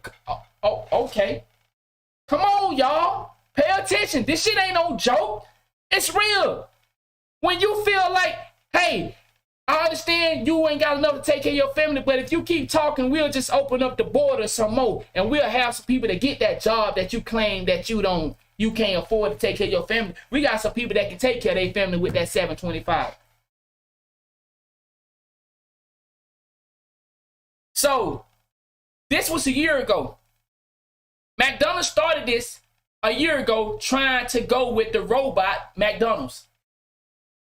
Oh, okay. Come on, y'all. Pay attention. This shit ain't no joke. It's real. When you feel like, hey, I understand you ain't got enough to take care of your family, but if you keep talking, we'll just open up the border some more, and we'll have some people that get that job that you claim that you can't afford to take care of your family. We got some people that can take care of their family with that $7.25. So, this was a year ago. McDonald's started this a year ago trying to go with the robot McDonald's.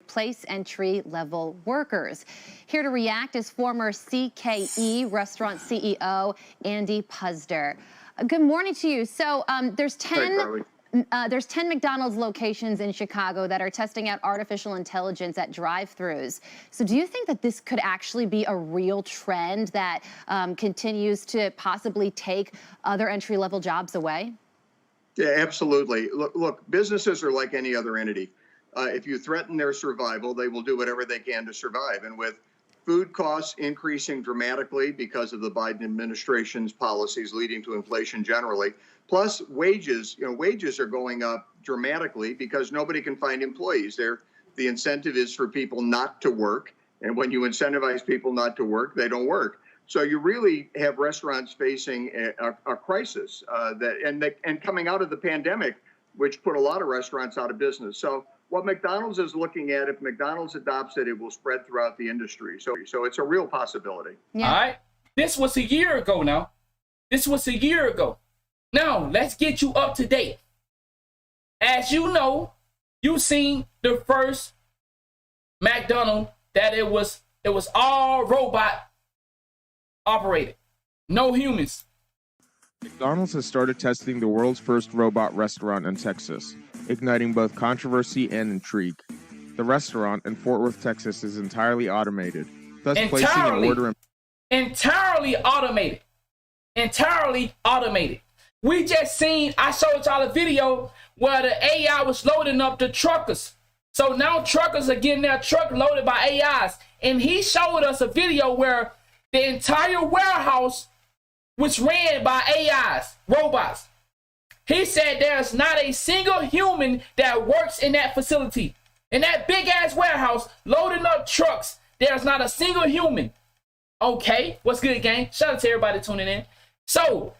Place entry-level workers. Here to react is former CKE restaurant CEO Andy Puzder. Good morning to you. So there's 10 McDonald's locations in Chicago that are testing out artificial intelligence at drive-thrus. So do you think that this could actually be a real trend that continues to possibly take other entry-level jobs away? Yeah, absolutely. Look, businesses are like any other entity. If you threaten their survival, they will do whatever they can to survive. And with food costs increasing dramatically because of the Biden administration's policies leading to inflation generally, plus wages, wages are going up dramatically because nobody can find employees. The incentive is for people not to work. And when you incentivize people not to work, they don't work. So you really have restaurants facing a crisis and coming out of the pandemic, which put a lot of restaurants out of business. So what McDonald's is looking at, if McDonald's adopts it, it will spread throughout the industry. So it's a real possibility. Yeah. All right. This was a year ago now. This was a year ago. Now, let's get you up to date. As you know, you've seen the first McDonald's that it was all robot operated. No humans. McDonald's has started testing the world's first robot restaurant in Texas, igniting both controversy and intrigue. The restaurant in Fort Worth, Texas is entirely automated, thus placing an order in... Entirely automated. We just seen, I showed y'all a video where the AI was loading up the truckers. So now truckers are getting their truck loaded by AIs. And he showed us a video where the entire warehouse was ran by AIs, robots. He said there's not a single human that works in that facility. In that big ass warehouse, loading up trucks, there's not a single human. Okay, what's good, gang? Shout out to everybody tuning in. So,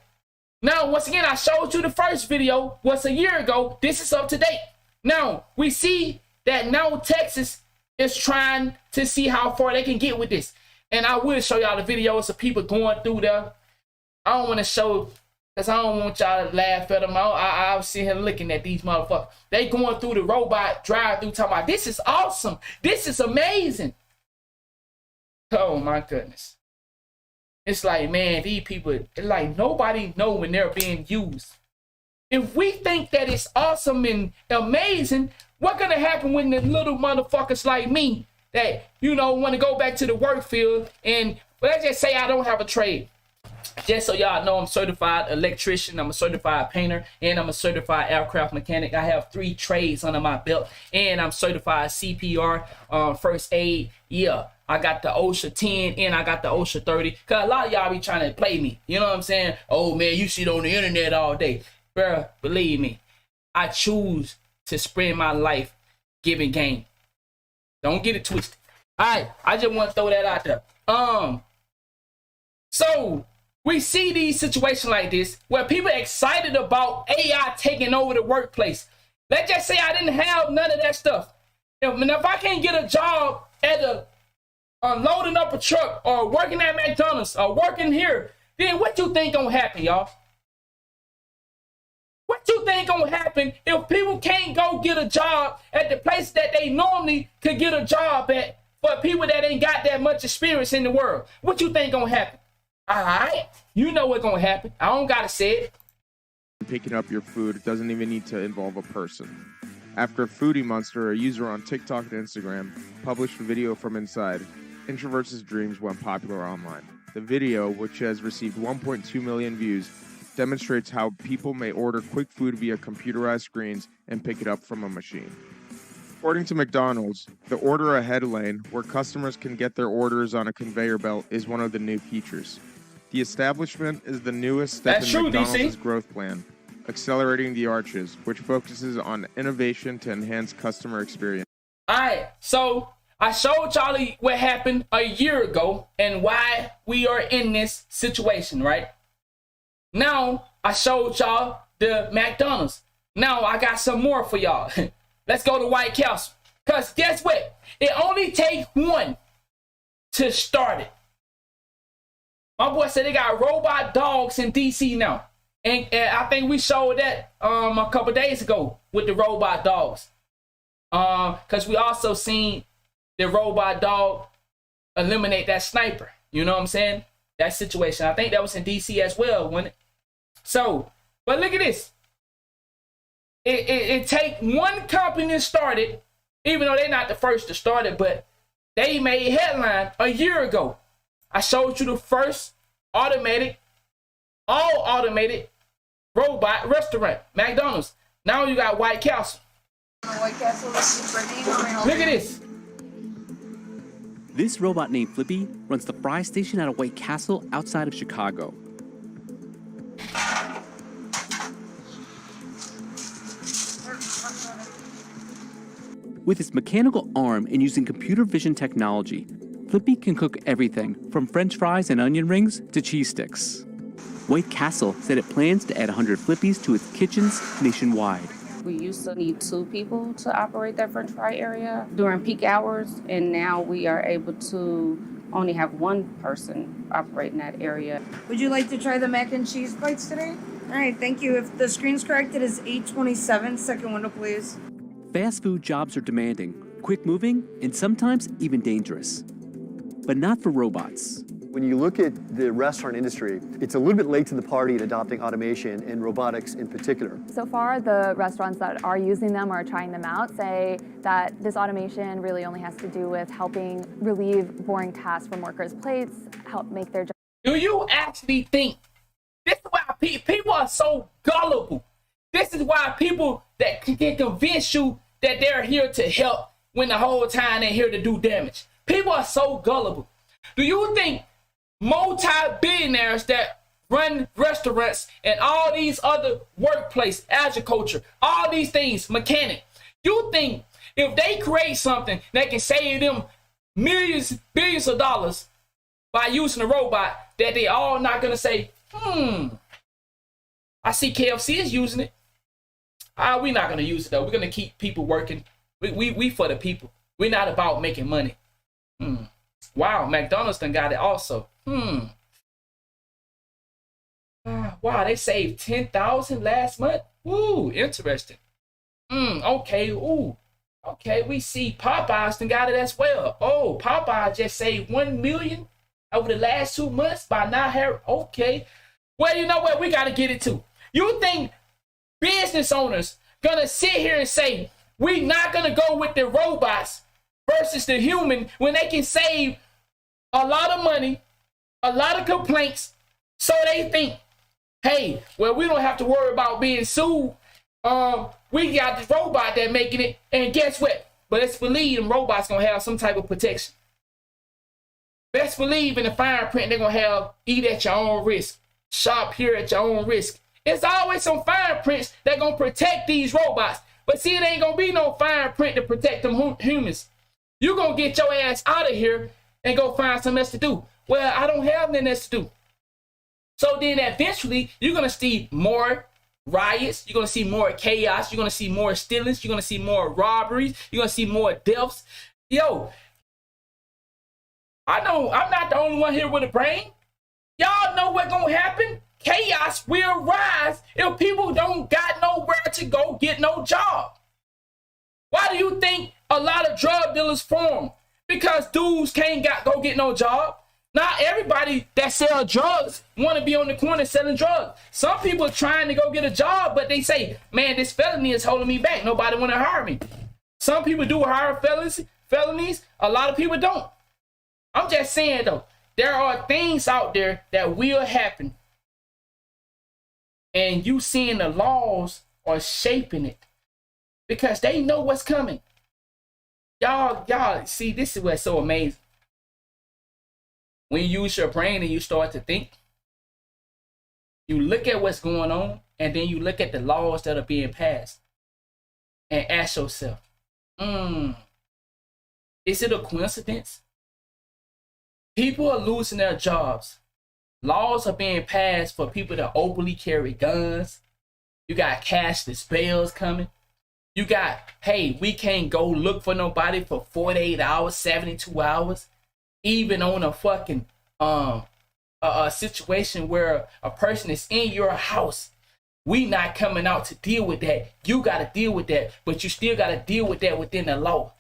now, once again, I showed you the first video was a year ago. This is up to date. Now, we see that now Texas is trying to see how far they can get with this. And I will show y'all the videos of people going through there. I don't want to show, because I don't want y'all to laugh at them. I was sitting here looking at these motherfuckers. They going through the robot drive-through talking about, this is awesome. This is amazing. Oh, my goodness. It's like, man, these people, it's like nobody know when they're being used. If we think that it's awesome and amazing, what's going to happen when the little motherfuckers like me that, want to go back to the work field and, let's just say I don't have a trade. Just so y'all know, I'm a certified electrician, I'm a certified painter, and I'm a certified aircraft mechanic. I have 3 trades under my belt, and I'm certified CPR, first aid. Yeah, I got the OSHA 10 and I got the OSHA 30. Because a lot of y'all be trying to play me. You know what I'm saying? Oh, man, you sit on the internet all day. Bruh, believe me, I choose to spend my life giving game. Don't get it twisted. I just want to throw that out there. So we see these situations like this where people are excited about AI taking over the workplace. Let's just say I didn't have none of that stuff. If I can't get a job at loading up a truck or working at McDonald's or working here, then what you think gonna happen, y'all? What you think gonna happen if people can't go get a job at the place that they normally could get a job at for people that ain't got that much experience in the world? What you think gonna happen? All right, you know what's gonna happen. I don't gotta say it. Picking up your food doesn't even need to involve a person. After Foodie Monster, a user on TikTok and Instagram, published a video from inside, Introverts' Dreams went popular online. The video, which has received 1.2 million views, demonstrates how people may order quick food via computerized screens and pick it up from a machine. According to McDonald's, the order ahead lane, where customers can get their orders on a conveyor belt, is one of the new features. The establishment is the newest step in McDonald's growth plan, accelerating the arches, which focuses on innovation to enhance customer experience. All right, so I showed y'all what happened a year ago and why we are in this situation, right? Now, I showed y'all the McDonald's. Now, I got some more for y'all. Let's go to White Castle. Because guess what? It only takes one to start it. My boy said they got robot dogs in DC now. And I think we showed that a couple days ago with the robot dogs. Because we also seen the robot dog eliminate that sniper. You know what I'm saying? That situation. I think that was in DC as well, wasn't it? So, but look at this. It take one company to start it, even though they're not the first to start it, but they made headline a year ago. I showed you the first all automated robot restaurant, McDonald's. Now you got White Castle. White Castle, this is Brittany. Look at this. This robot named Flippy runs the fry station at a White Castle outside of Chicago. With its mechanical arm and using computer vision technology, Flippy can cook everything from French fries and onion rings to cheese sticks. White Castle said it plans to add 100 Flippies to its kitchens nationwide. We used to need 2 people to operate that French fry area during peak hours, and now we are able to only have 1 person operating that area. Would you like to try the mac and cheese bites today? All right, thank you. If the screen's correct, it is 827. Second window, please. Fast food jobs are demanding, quick moving, and sometimes even dangerous. But not for robots. When you look at the restaurant industry, it's a little bit late to the party in adopting automation and robotics in particular. So far, the restaurants that are using them or trying them out say that this automation really only has to do with helping relieve boring tasks from workers' plates, help make their job. Do you actually think this is why people are so gullible? This is why people that can convince you that they're here to help when the whole time they're here to do damage. People are so gullible. Do you think multi-billionaires that run restaurants and all these other workplace, agriculture, all these things, mechanic, you think if they create something that can save them millions, billions of dollars by using a robot, that they all not going to say, I see KFC is using it. We're not going to use it, though. We're going to keep people working. We for the people. We're not about making money. Wow, McDonald's done got it also. Wow, they saved 10,000 last month. Ooh, interesting. Okay, ooh. Okay, we see Popeyes done got it as well. Oh, Popeye just saved 1 million over the last 2 months by not having, okay. Well, you know what? We got to get it too. You think business owners gonna sit here and say, we not gonna go with the robots versus the human when they can save a lot of money, a lot of complaints, so they think, hey, well, we don't have to worry about being sued. We got this robot that making it, and guess what? But let's believe them robots gonna have some type of protection. Best believe in the fine print they're gonna have eat at your own risk, shop here at your own risk. It's always some fine prints that gonna protect these robots. But see, it ain't gonna be no fine print to protect them humans. You gonna get your ass out of here and go find something else to do. Well, I don't have nothing else to do. So then eventually you're gonna see more riots, you're gonna see more chaos, you're gonna see more stealings, you're gonna see more robberies, you're gonna see more deaths. Yo, I know I'm not the only one here with a brain. Y'all know what's gonna happen. Chaos will rise if people don't got nowhere to go get no job. Why do you think a lot of drug dealers form? Because dudes can't go get no job. Not everybody that sell drugs want to be on the corner selling drugs. Some people are trying to go get a job, but they say, man, this felony is holding me back. Nobody want to hire me. Some people do hire felonies. A lot of people don't. I'm just saying, though, there are things out there that will happen. And you seeing the laws are shaping it because they know what's coming. Y'all, see, this is what's so amazing. When you use your brain and you start to think, you look at what's going on, and then you look at the laws that are being passed and ask yourself, is it a coincidence? People are losing their jobs. Laws are being passed for people to openly carry guns. You got cashless bails coming. You got, hey, we can't go look for nobody for 48 hours, 72 hours. Even on a fucking a situation where a person is in your house, we not coming out to deal with that. You got to deal with that, but you still got to deal with that within the law.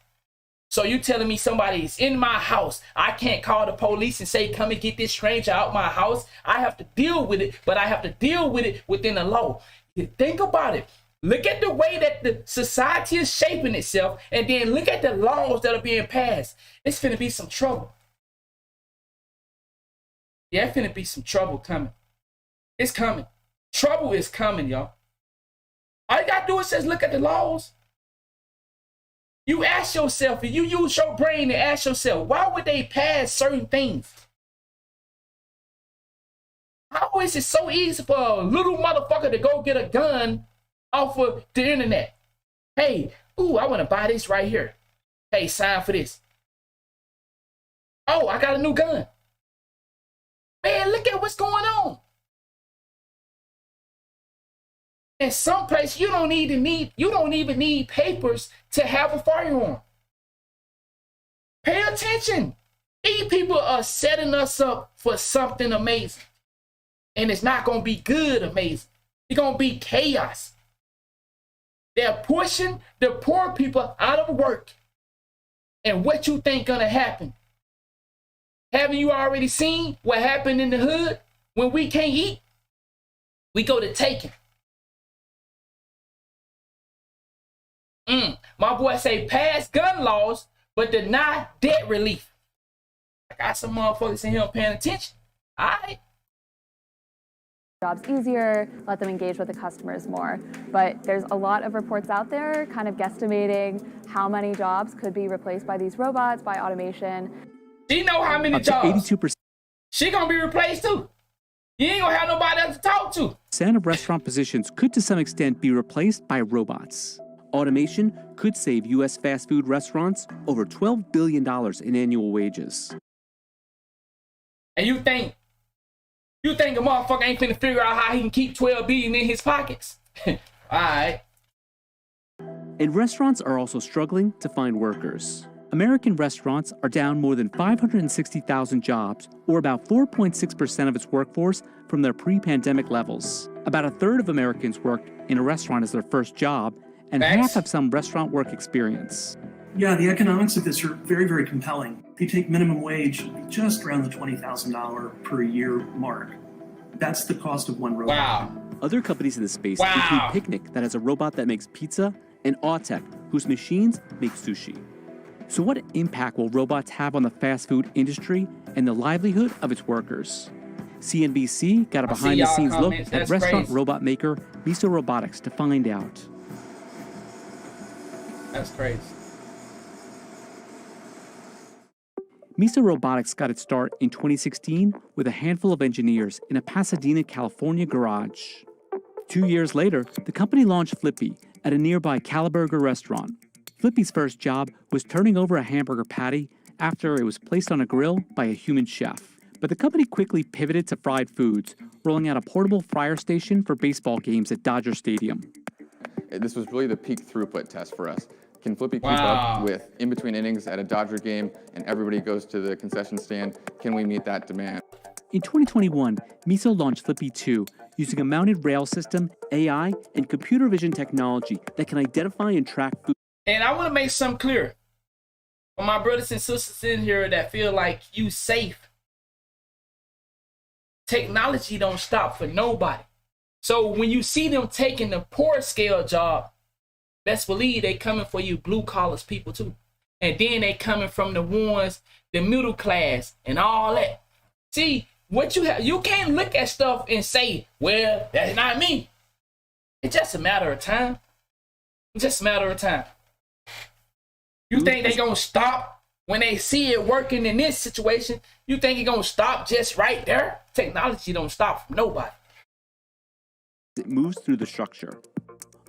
So you telling me somebody is in my house, I can't call the police and say, come and get this stranger out my house. I have to deal with it, but I have to deal with it within the law. You think about it. Look at the way that the society is shaping itself, and then look at the laws that are being passed. It's finna be some trouble. Yeah, it's finna be some trouble coming. It's coming. Trouble is coming, y'all. All you gotta do is just look at the laws. You ask yourself, and you use your brain to ask yourself, why would they pass certain things? How is it so easy for a little motherfucker to go get a gun off of the internet? Hey, ooh, I want to buy this right here. Hey, sign for this. Oh, I got a new gun. Man, look at what's going on. In some place, you don't even need papers to have a firearm. Pay attention. These people are setting us up for something amazing. And it's not going to be good amazing. It's going to be chaos. They're pushing the poor people out of work. And what you think going to happen? Haven't you already seen what happened in the hood when we can't eat? We go to taking. My boy say pass gun laws, but deny debt relief. I got some motherfuckers in here paying attention. All right. Jobs easier, let them engage with the customers more. But there's a lot of reports out there kind of guesstimating how many jobs could be replaced by these robots, by automation. She know how many jobs. 82%. She gonna be replaced too. You ain't gonna have nobody else to talk to. Percent of restaurant positions could to some extent be replaced by robots. Automation could save U.S. fast food restaurants over $12 billion in annual wages. And you think a motherfucker ain't finna figure out how he can keep $12 billion in his pockets? All right. And restaurants are also struggling to find workers. American restaurants are down more than 560,000 jobs, or about 4.6% of its workforce from their pre-pandemic levels. About a third of Americans worked in a restaurant as their first job, and half have some restaurant work experience. Yeah, the economics of this are very, very compelling. If you take minimum wage just around the $20,000 per year mark, that's the cost of one robot. Wow. Other companies in this space include Picnic, that has a robot that makes pizza, and Autech, whose machines make sushi. So what impact will robots have on the fast food industry and the livelihood of its workers? CNBC got a behind-the-scenes look at restaurant robot maker Miso Robotics to find out. That's crazy. Miso Robotics got its start in 2016 with a handful of engineers in a Pasadena, California garage. 2 years later, the company launched Flippy at a nearby Caliburger restaurant. Flippy's first job was turning over a hamburger patty after it was placed on a grill by a human chef. But the company quickly pivoted to fried foods, rolling out a portable fryer station for baseball games at Dodger Stadium. This was really the peak throughput test for us. Can Flippy keep up with in-between innings at a Dodger game and everybody goes to the concession stand? Can we meet that demand? In 2021, Miso launched Flippy 2 using a mounted rail system, AI, and computer vision technology that can identify and track food. And I want to make something clear. For my brothers and sisters in here that feel like you safe, technology don't stop for nobody. So when you see them taking the poor scale job, best believe they coming for you blue collars people too. And then they coming from the ones, the middle class and all that. See, what you have, you can't look at stuff and say, well, that's not me. It's just a matter of time. It's just a matter of time. You think they gonna stop when they see it working in this situation? You think it gonna stop just right there? Technology don't stop from nobody. It moves through the structure.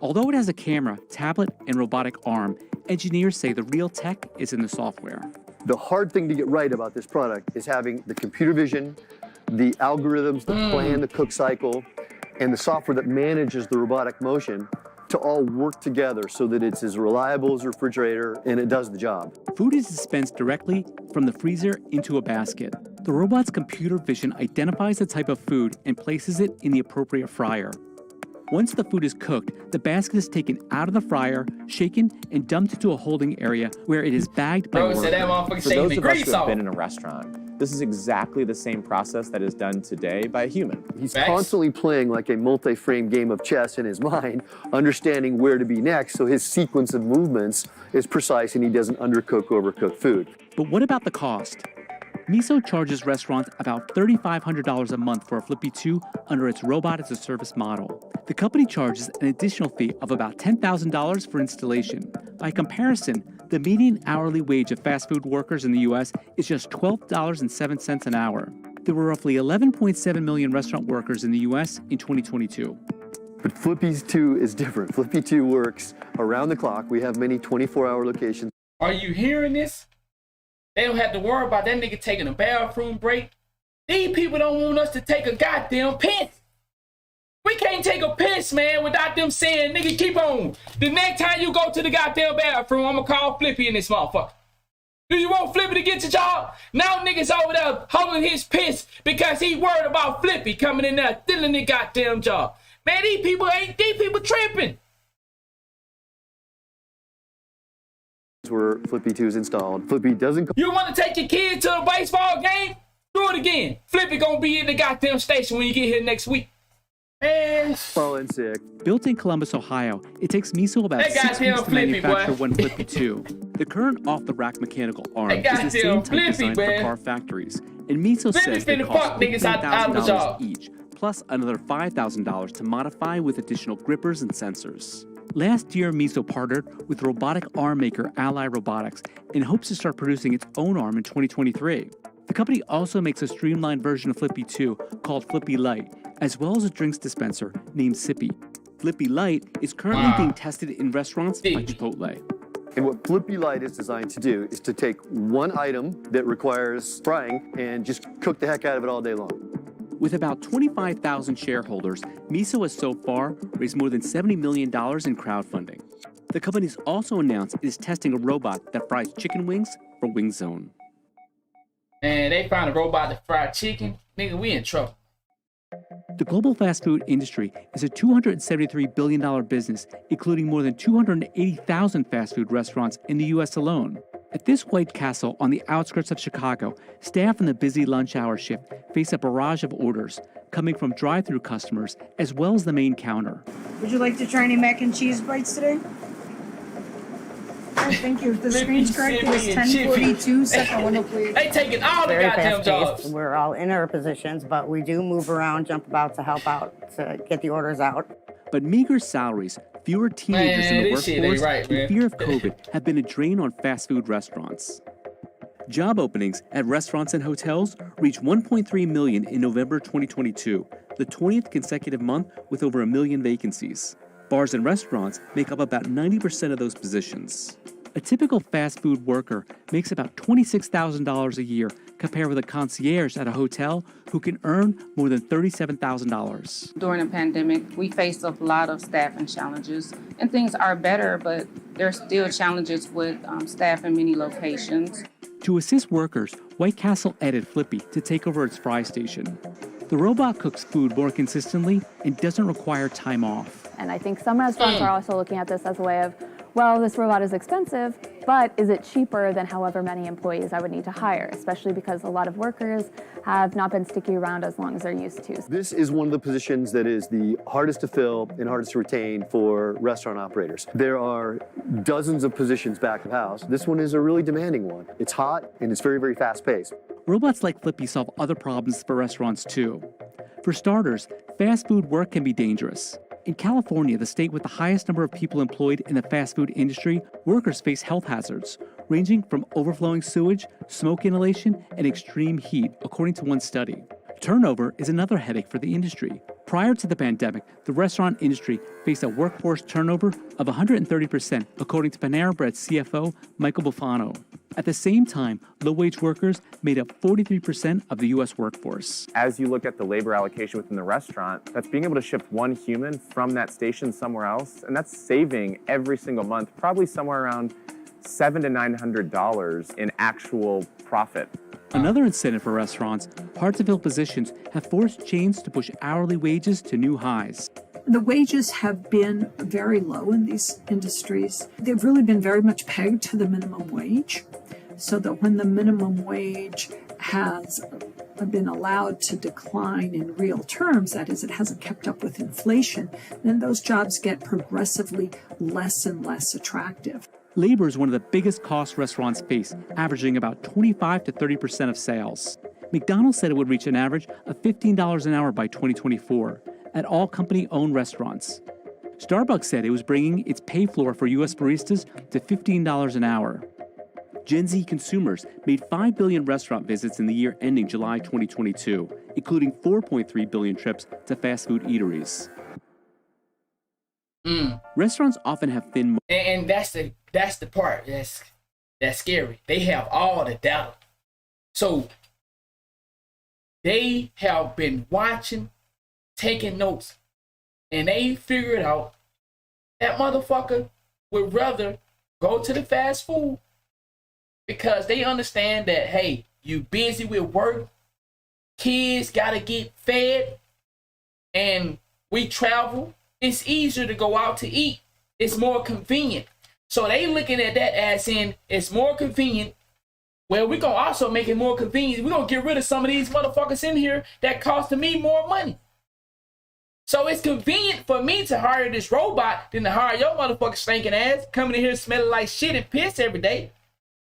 Although it has a camera, tablet, and robotic arm, engineers say the real tech is in the software. The hard thing to get right about this product is having the computer vision, the algorithms that plan the cook cycle, and the software that manages the robotic motion to all work together so that it's as reliable as a refrigerator and it does the job. Food is dispensed directly from the freezer into a basket. The robot's computer vision identifies the type of food and places it in the appropriate fryer. Once the food is cooked, the basket is taken out of the fryer, shaken, and dumped into a holding area where it is bagged by workers. For those of us who have been in a restaurant, this is exactly the same process that is done today by a human. He's constantly playing like a multi-frame game of chess in his mind, understanding where to be next, so his sequence of movements is precise and he doesn't undercook or overcook food. But what about the cost? Miso charges restaurants about $3,500 a month for a Flippy 2 under its robot-as-a-service model. The company charges an additional fee of about $10,000 for installation. By comparison, the median hourly wage of fast food workers in the U.S. is just $12.07 an hour. There were roughly 11.7 million restaurant workers in the U.S. in 2022. But Flippy 2 is different. Flippy 2 works around the clock. We have many 24-hour locations. Are you hearing this? They don't have to worry about that nigga taking a bathroom break. These people don't want us to take a goddamn piss. We can't take a piss, man, without them saying, nigga, keep on. The next time you go to the goddamn bathroom, I'm gonna call Flippy in this motherfucker. Do you want Flippy to get your job? Now niggas over there holding his piss because he worried about Flippy coming in there stealing the goddamn job. Man, these people tripping. Where Flippy 2 is installed. Flippy doesn't. You want to take your kid to a baseball game? Do it again. Flippy gonna be in the goddamn station when you get here next week. Man. Falling sick. Built in Columbus, Ohio, it takes Miso about 6 weeks to manufacture one Flippy 2. The current off-the-rack mechanical arm is the same type designed for car factories, and Miso says they cost $15,000 each, plus another $5,000 to modify with additional grippers and sensors. Last year, Miso partnered with robotic arm maker Ally Robotics and hopes to start producing its own arm in 2023. The company also makes a streamlined version of Flippy 2 called Flippy Lite, as well as a drinks dispenser named Sippy. Flippy Lite is currently being tested in restaurants like Chipotle. And what Flippy Lite is designed to do is to take one item that requires frying and just cook the heck out of it all day long. With about 25,000 shareholders, Miso has so far raised more than $70 million in crowdfunding. The company's also announced it is testing a robot that fries chicken wings for Wing Zone. And they found a robot that fried chicken. Nigga, we in trouble. The global fast food industry is a $273 billion business, including more than 280,000 fast food restaurants in the U.S. alone. At this White Castle on the outskirts of Chicago, staff in the busy lunch hour shift face a barrage of orders coming from drive-thru customers as well as the main counter. Would you like to try any mac and cheese bites today? Right, thank you. If the screen's correct, it's 10:42, second window, please. They taking all the goddamn jobs. We're all in our positions, but we do move around, jump about to help out, to get the orders out. But meager salaries, fewer teenagers in the workforce, and fear of COVID have been a drain on fast food restaurants. Job openings at restaurants and hotels reached 1.3 million in November 2022, the 20th consecutive month with over 1 million vacancies. Bars and restaurants make up about 90% of those positions. A typical fast food worker makes about $26,000 a year, compared with a concierge at a hotel who can earn more than $37,000. During the pandemic, we faced a lot of staffing challenges, and things are better, but there's still challenges with staff in many locations. To assist workers, White Castle added Flippy to take over its fry station. The robot cooks food more consistently and doesn't require time off. And I think some restaurants are also looking at this as a way of, well, this robot is expensive, but is it cheaper than however many employees I would need to hire, especially because a lot of workers have not been sticking around as long as they're used to. This is one of the positions that is the hardest to fill and hardest to retain for restaurant operators. There are dozens of positions back of house. This one is a really demanding one. It's hot and it's very, very fast paced. Robots like Flippy solve other problems for restaurants too. For starters, fast food work can be dangerous. In California, the state with the highest number of people employed in the fast food industry, workers face health hazards, ranging from overflowing sewage, smoke inhalation, and extreme heat, according to one study. Turnover is another headache for the industry. Prior to the pandemic, the restaurant industry faced a workforce turnover of 130%, according to Panera Bread's CFO, Michael Bufano. At the same time, low-wage workers made up 43% of the U.S. workforce. As you look at the labor allocation within the restaurant, that's being able to shift one human from that station somewhere else, and that's saving every single month probably somewhere around $700 to $900 in actual profit. Another incentive for restaurants, hard-to-fill positions have forced chains to push hourly wages to new highs. The wages have been very low in these industries. They've really been very much pegged to the minimum wage, so that when the minimum wage has been allowed to decline in real terms, that is, it hasn't kept up with inflation, then those jobs get progressively less and less attractive. Labor is one of the biggest costs restaurants face, averaging about 25 to 30% of sales. McDonald's said it would reach an average of $15 an hour by 2024 at all company-owned restaurants. Starbucks said it was bringing its pay floor for U.S. baristas to $15 an hour. Gen Z consumers made 5 billion restaurant visits in the year ending July 2022, including 4.3 billion trips to fast food eateries. Restaurants often have thin... And that's the part that's scary. They have all the data. So they have been watching, taking notes, and they figured out that motherfucker would rather go to the fast food because they understand that, hey, you busy with work, kids gotta get fed, and we travel. It's easier to go out to eat. It's more convenient. So they looking at that as in it's more convenient. Well, we're going to also make it more convenient. We're going to get rid of some of these motherfuckers in here that costing me more money. So it's convenient for me to hire this robot than to hire your motherfucking stinking ass coming in here smelling like shit and piss every day.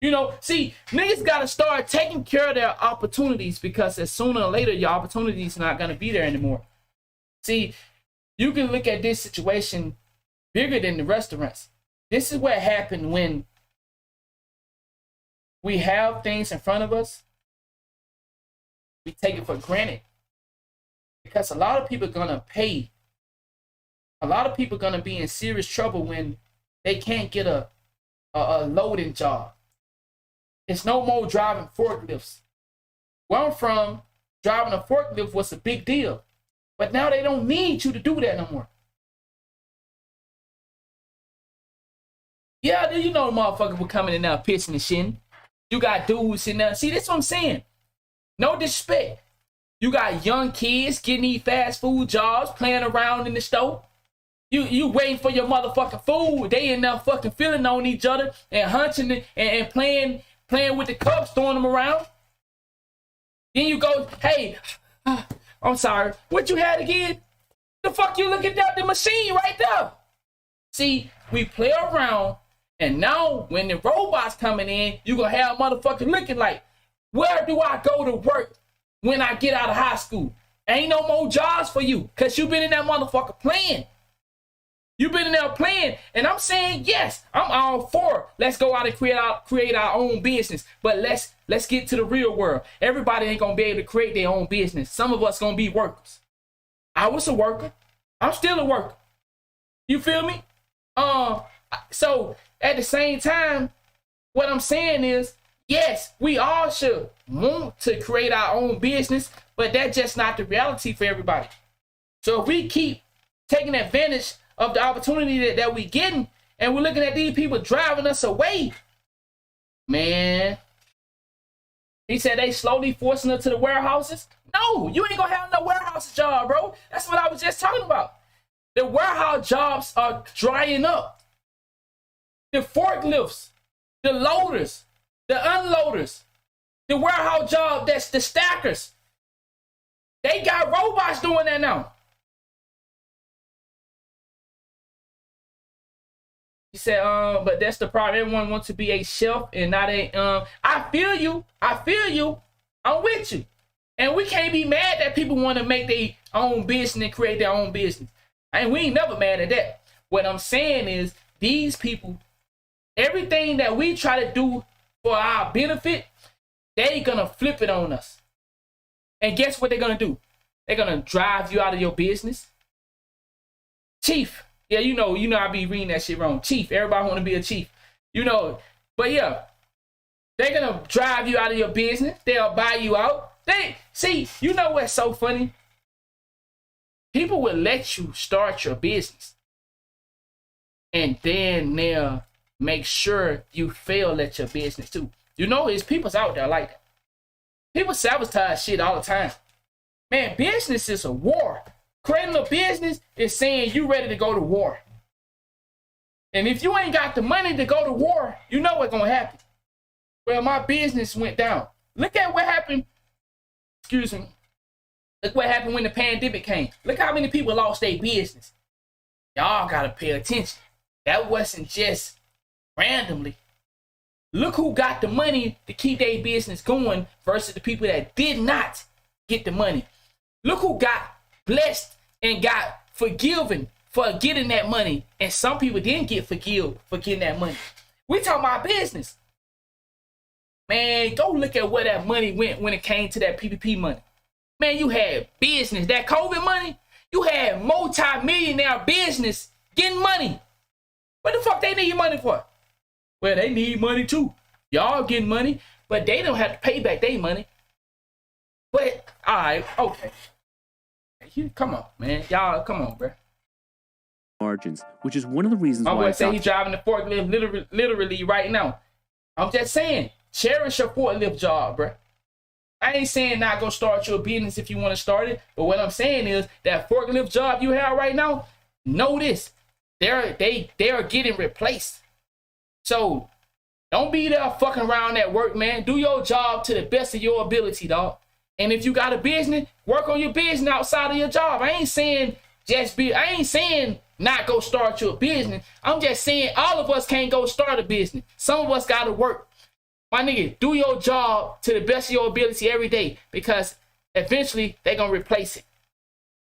You know, see, niggas got to start taking care of their opportunities because as sooner or later, your opportunities not going to be there anymore. See, you can look at this situation bigger than the restaurants. This is what happened when we have things in front of us. We take it for granted. Because a lot of people are going to pay. A lot of people are going to be in serious trouble when they can't get a loading job. It's no more driving forklifts. Where I'm from, driving a forklift was a big deal. But now they don't need you to do that no more. Yeah, you know the motherfuckers were coming in there pitching and shitting. You got dudes in there. See, that's what I'm saying. No disrespect. You got young kids getting these fast food jobs, playing around in the store. You waiting for your motherfucking food. They in there fucking feeling on each other and hunching and playing with the cups, throwing them around. Then you go, hey, I'm sorry. What you had again? The fuck you looking at the machine right there? See, we play around, and now when the robots coming in, you gonna have motherfuckers looking like, where do I go to work when I get out of high school? Ain't no more jobs for you, cause you been in that motherfucker playing. You been in there playing, and I'm saying yes, I'm all for it. Let's go out and create our own business, but let's get to the real world. Everybody ain't gonna be able to create their own business. Some of us gonna be workers. I was a worker. I'm still a worker. You feel me? So at the same time, what I'm saying is, yes, we all should want to create our own business, but that's just not the reality for everybody. So if we keep taking advantage of the opportunity that we getting, and we're looking at these people driving us away, man. He said they slowly forcing us to the warehouses. No, you ain't gonna have no warehouse job, bro. That's what I was just talking about. The warehouse jobs are drying up. The forklifts, the loaders, the unloaders, the warehouse job, that's the stackers. They got robots doing that now. He said, but that's the problem. Everyone wants to be a chef and not a, I feel you. I'm with you. And we can't be mad that people want to make their own business and create their own business. And we ain't never mad at that. What I'm saying is, these people, everything that we try to do for our benefit, they gonna flip it on us. And guess what they're gonna do? They're gonna drive you out of your business. Chief. Yeah, you know I be reading that shit wrong. Chief. Everybody want to be a chief. You know, but yeah, they're gonna drive you out of your business. They'll buy you out. See, you know what's so funny? People will let you start your business, and then they'll make sure you fail at your business too. You know, there's people's out there like that. People sabotage shit all the time. Man, business is a war. Creating a business is saying you ready to go to war. And if you ain't got the money to go to war, you know what's gonna happen. Well, my business went down. Look at what happened. Excuse me. Look what happened when the pandemic came. Look how many people lost their business. Y'all gotta pay attention. That wasn't just randomly. Look who got the money to keep their business going versus the people that did not get the money. Look who got blessed and got forgiven for getting that money. And some people didn't get forgiven for getting that money. We talking about business. Man, go look at where that money went when it came to that PPP money. Man, you had business. That COVID money, you had multi-millionaire business getting money. What the fuck they need money for? Well, they need money too. Y'all getting money, but they don't have to pay back their money. But, all right, okay. Come on, man. Y'all, come on, bro. Margins, which is one of the reasons I'm why gonna say he's driving the forklift literally right now. I'm just saying, cherish your forklift job, bro. I ain't saying not go start your business if you want to start it, but what I'm saying is that forklift job you have right now, know this, they are getting replaced. So don't be there fucking around at work, man. Do your job to the best of your ability, dog. And if you got a business, work on your business outside of your job. I ain't saying not go start your business. I'm just saying all of us can't go start a business. Some of us gotta work. My nigga, do your job to the best of your ability every day, because eventually they're gonna replace it.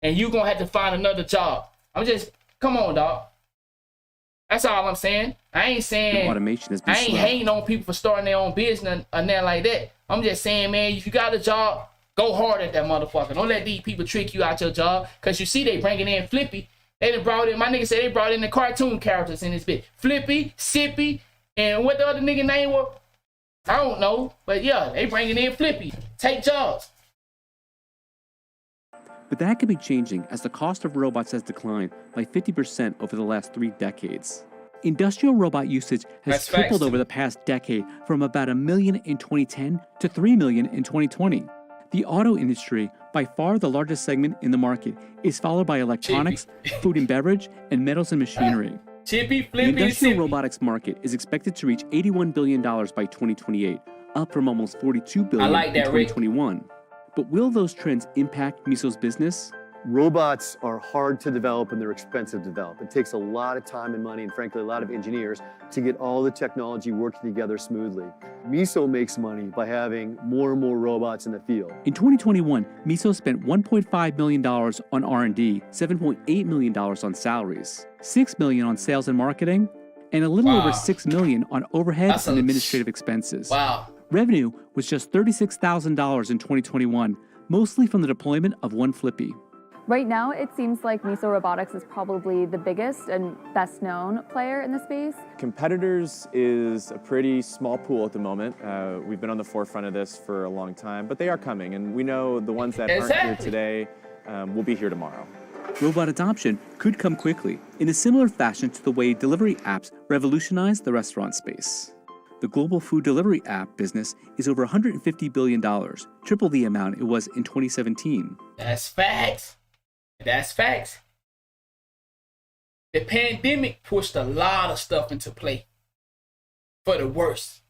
And you gonna have to find another job. Come on, dog. That's all I'm saying. I ain't saying automation has been I ain't hating on people for starting their own business or nothing like that. I'm just saying, man, if you got a job, go hard at that motherfucker. Don't let these people trick you out your job. Cause you see they bringing in Flippy. They done brought in, my nigga said they brought in the cartoon characters in this bit. Flippy, Sippy, and what the other nigga name was? I don't know. But yeah, they bringing in Flippy. Take jobs. But that could be changing as the cost of robots has declined by 50% over the last 3 decades. Industrial robot usage has tripled over the past decade, from about 1 million in 2010 to 3 million in 2020. The auto industry, by far the largest segment in the market, is followed by electronics, food and beverage, and metals and machinery. Chippy, the industrial robotics market is expected to reach $81 billion by 2028, up from almost $42 billion in 2021. But will those trends impact Miso's business? Robots are hard to develop and they're expensive to develop. It takes a lot of time and money and frankly a lot of engineers to get all the technology working together smoothly. Miso makes money by having more and more robots in the field. In 2021, Miso spent $1.5 million on R&D, $7.8 million on salaries, $6 million on sales and marketing, and a little over $6 million on overhead and administrative expenses. Wow. Revenue was just $36,000 in 2021, mostly from the deployment of one Flippy. Right now, it seems like Miso Robotics is probably the biggest and best known player in the space. Competitors is a pretty small pool at the moment. We've been on the forefront of this for a long time, but they are coming, and we know the ones that aren't here today will be here tomorrow. Robot adoption could come quickly, in a similar fashion to the way delivery apps revolutionized the restaurant space. The global food delivery app business is over $150 billion, triple the amount it was in 2017. That's facts. That's facts. The pandemic pushed a lot of stuff into play. For the worse.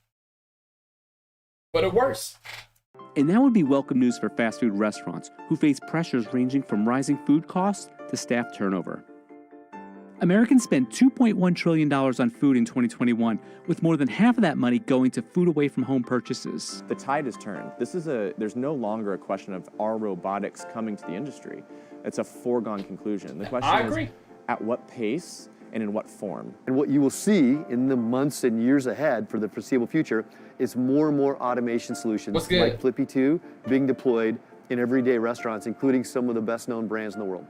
For the worse. And that would be welcome news for fast food restaurants who face pressures ranging from rising food costs to staff turnover. Americans spent $2.1 trillion on food in 2021, with more than half of that money going to food away from home purchases. The tide has turned. There's no longer a question of are robotics coming to the industry. It's a foregone conclusion. The question is at what pace and in what form. And what you will see in the months and years ahead for the foreseeable future is more and more automation solutions like Flippy 2 being deployed in everyday restaurants, including some of the best known brands in the world.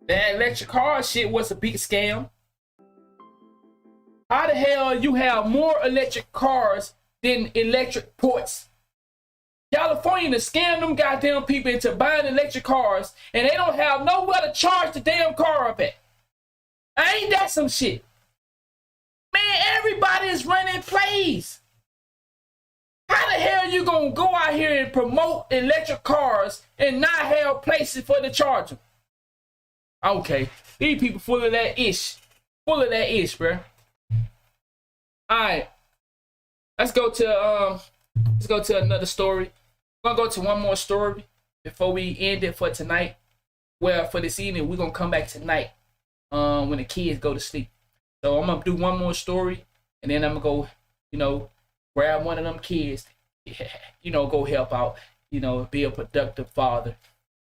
That electric car shit was a big scam. How the hell you have more electric cars than electric ports? California to scam them goddamn people into buying electric cars, and they don't have nowhere to charge the damn car up at. Ain't that some shit? Man, everybody is running plays. How the hell you gonna go out here and promote electric cars and not have places for the charger? Okay, these people full of that ish. Full of that ish, bro. Alright. Let's go to another story. We're gonna go to one more story before we end it for tonight. Well, for this evening, we're gonna come back tonight when the kids go to sleep. So I'm gonna do one more story, and then I'm gonna go, grab one of them kids, go help out, be a productive father.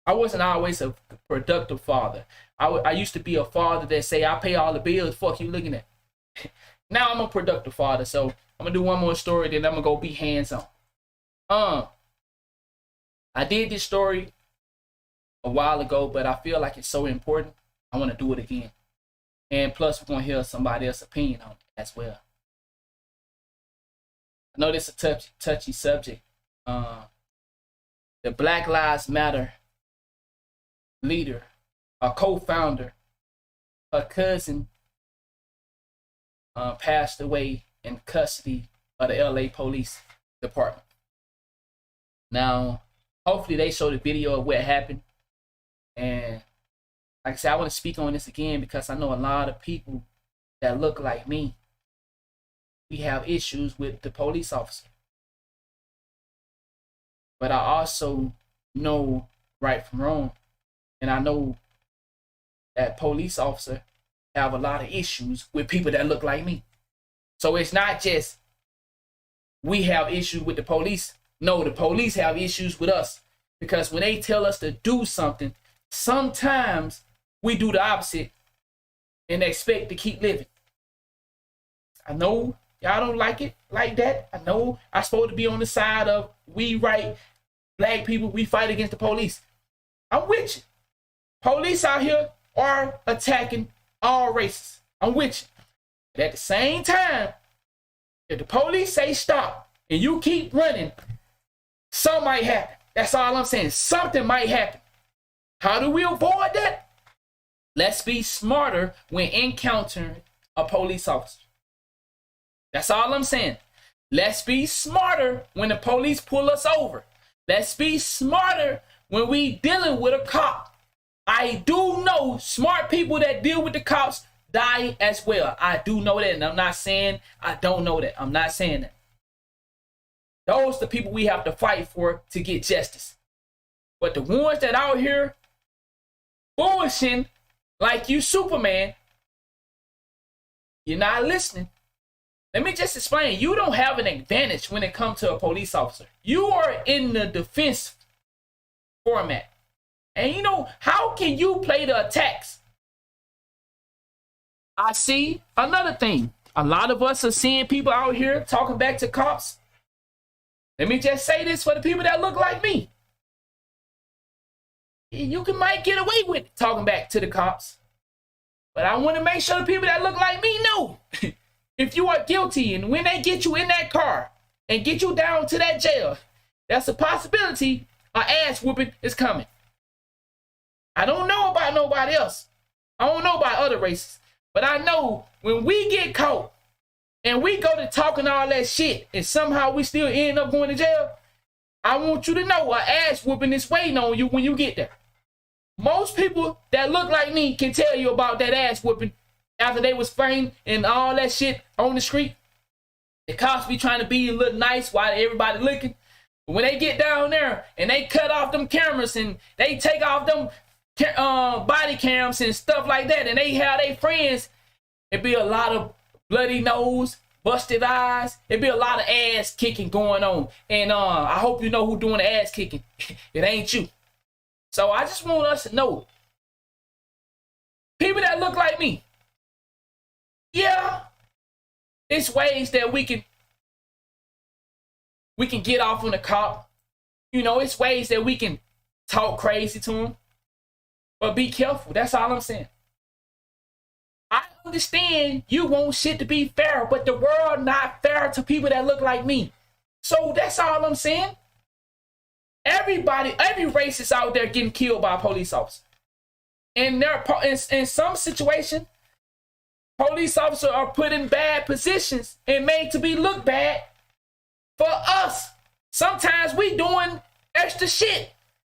I wasn't always a productive father. I used to be a father that say, I pay all the bills, fuck you looking at. Now I'm a productive father, so I'm gonna do one more story, then I'm gonna go be hands-on. I did this story a while ago, but I feel like it's so important, I want to do it again. And plus, we're going to hear somebody else's opinion on it as well. I know this is a touchy subject. The Black Lives Matter leader, a co-founder, her cousin passed away in custody of the LA Police Department. Now, hopefully they show the video of what happened. And like I said, I want to speak on this again because I know a lot of people that look like me. We have issues with the police officer. But I also know right from wrong. And I know that police officer have a lot of issues with people that look like me. So it's not just we have issues with the police. No, the police have issues with us. Because when they tell us to do something, sometimes we do the opposite and expect to keep living. I know y'all don't like it like that. I know I'm supposed to be on the side of we right, black people, we fight against the police. I'm with you. Police out here are attacking all races. I'm with you. But at the same time, if the police say stop and you keep running, something might happen. That's all I'm saying. Something might happen. How do we avoid that? Let's be smarter when encountering a police officer. That's all I'm saying. Let's be smarter when the police pull us over. Let's be smarter when we dealing with a cop. I do know smart people that deal with the cops die as well. I do know that, and I'm not saying I don't know that. I'm not saying that. Those are the people we have to fight for to get justice. But the ones that out here bullshitting like you Superman, you're not listening. Let me just explain. You don't have an advantage when it comes to a police officer. You are in the defense format. And how can you play the attacks? I see another thing. A lot of us are seeing people out here talking back to cops. Let me just say this for the people that look like me. might get away with talking back to the cops. But I want to make sure the people that look like me know if you are guilty, and when they get you in that car and get you down to that jail, that's a possibility an ass whooping is coming. I don't know about nobody else. I don't know about other races. But I know when we get caught and we go to talking all that shit and somehow we still end up going to jail, I want you to know an ass whooping is waiting on you when you get there. Most people that look like me can tell you about that ass whooping after they was framed and all that shit on the street. The cops be trying to be a little nice while everybody looking. But when they get down there and they cut off them cameras and they take off them body cams and stuff like that, and they have their friends, it be a lot of bloody nose, busted eyes. It be a lot of ass kicking going on. And I hope you know who doing the ass kicking. It ain't you. So I just want us to know, people that look like me, yeah, it's ways that we can get off on the cop. You know, it's ways that we can talk crazy to them. But be careful. That's all I'm saying. I understand you want shit to be fair, but the world not fair to people that look like me. So that's all I'm saying. Everybody, every racist out there getting killed by a police officer. And in some situation, police officers are put in bad positions and made to be look bad for us. Sometimes we doing extra shit.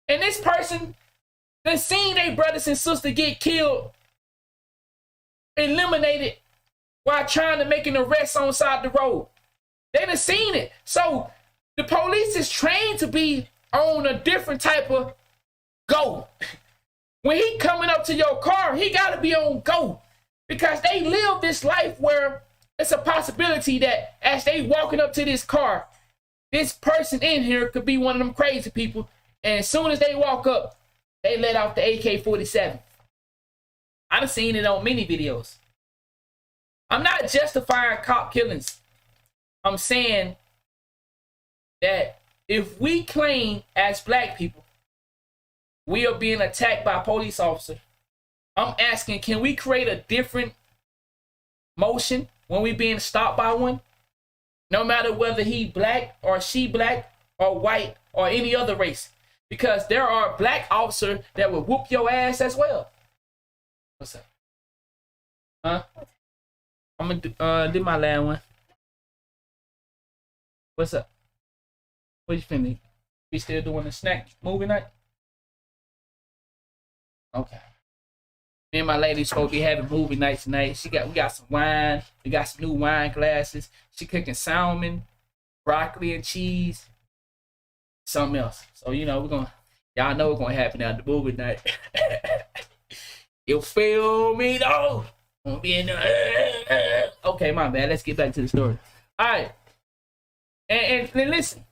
And this person that seen their brothers and sisters get killed, eliminated, while trying to make an arrest on side the road. They done seen it. So the police is trained to be on a different type of go. When he coming up to your car, he got to be on go, because they live this life where it's a possibility that as they walking up to this car, this person in here could be one of them crazy people, and as soon as they walk up, they let off the AK-47. I done seen it on many videos. I'm not justifying cop killings. I'm saying that if we claim as black people we are being attacked by a police officer, I'm asking, can we create a different motion when we being stopped by one? No matter whether he black or she black or white or any other race. Because there are black officers that will whoop your ass as well. What's up? Huh? I'm gonna do my last one. What's up? What you finna? We still doing the snack movie night? Okay. Me and my lady supposed to be having movie night tonight. We got some wine. We got some new wine glasses. She cooking salmon, broccoli and cheese, something else. So you know y'all know what's gonna happen at the movie night. You feel me though? Gonna be in the okay, my bad. Let's get back to the story. All right, and listen.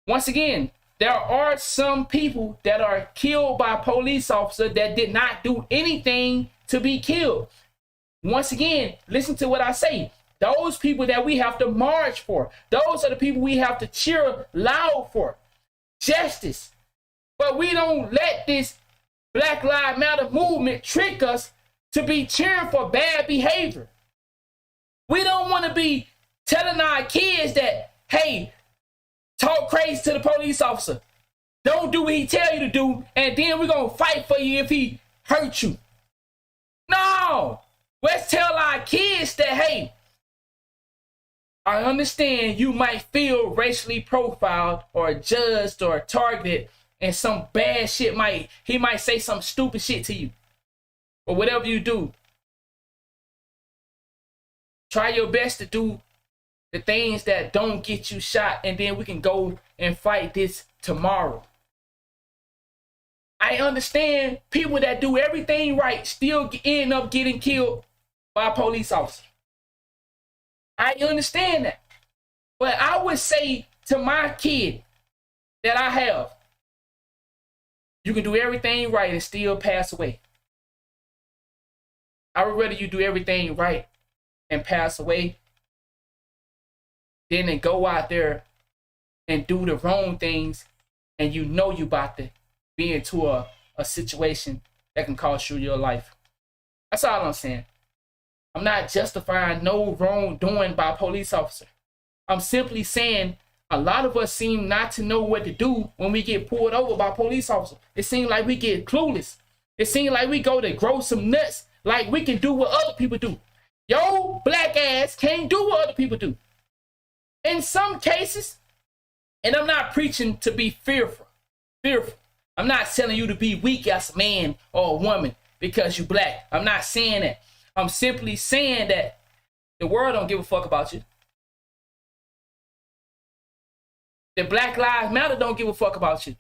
Once again, there are some people that are killed by police officers that did not do anything to be killed. Once again, listen to what I say. Those people that we have to march for. Those are the people we have to cheer loud for. Justice. But we don't let this Black Lives Matter movement trick us to be cheering for bad behavior. We don't want to be telling our kids that, hey, talk crazy to the police officer. Don't do what he tell you to do, and then we're going to fight for you if he hurt you. No! Let's tell our kids that, hey, I understand you might feel racially profiled or judged or targeted, and some bad shit he might say some stupid shit to you. But whatever you do, try your best to do the things that don't get you shot, and then we can go and fight this tomorrow. I understand people that do everything right still end up getting killed by a police officer. I understand that. But I would say to my kid that I have, you can do everything right and still pass away. I would rather you do everything right and pass away than to go out there and do the wrong things and you know you about to be into a a situation that can cost you your life. That's all I'm saying. I'm not justifying no wrongdoing by a police officer. I'm simply saying a lot of us seem not to know what to do when we get pulled over by police officers. It seems like we get clueless. It seems like we go to grow some nuts like we can do what other people do. Yo, black ass can't do what other people do. In some cases, and I'm not preaching to be fearful. I'm not telling you to be weak as a man or a woman because you black. I'm not saying that. I'm simply saying that the world don't give a fuck about you. The Black Lives Matter don't give a fuck about you.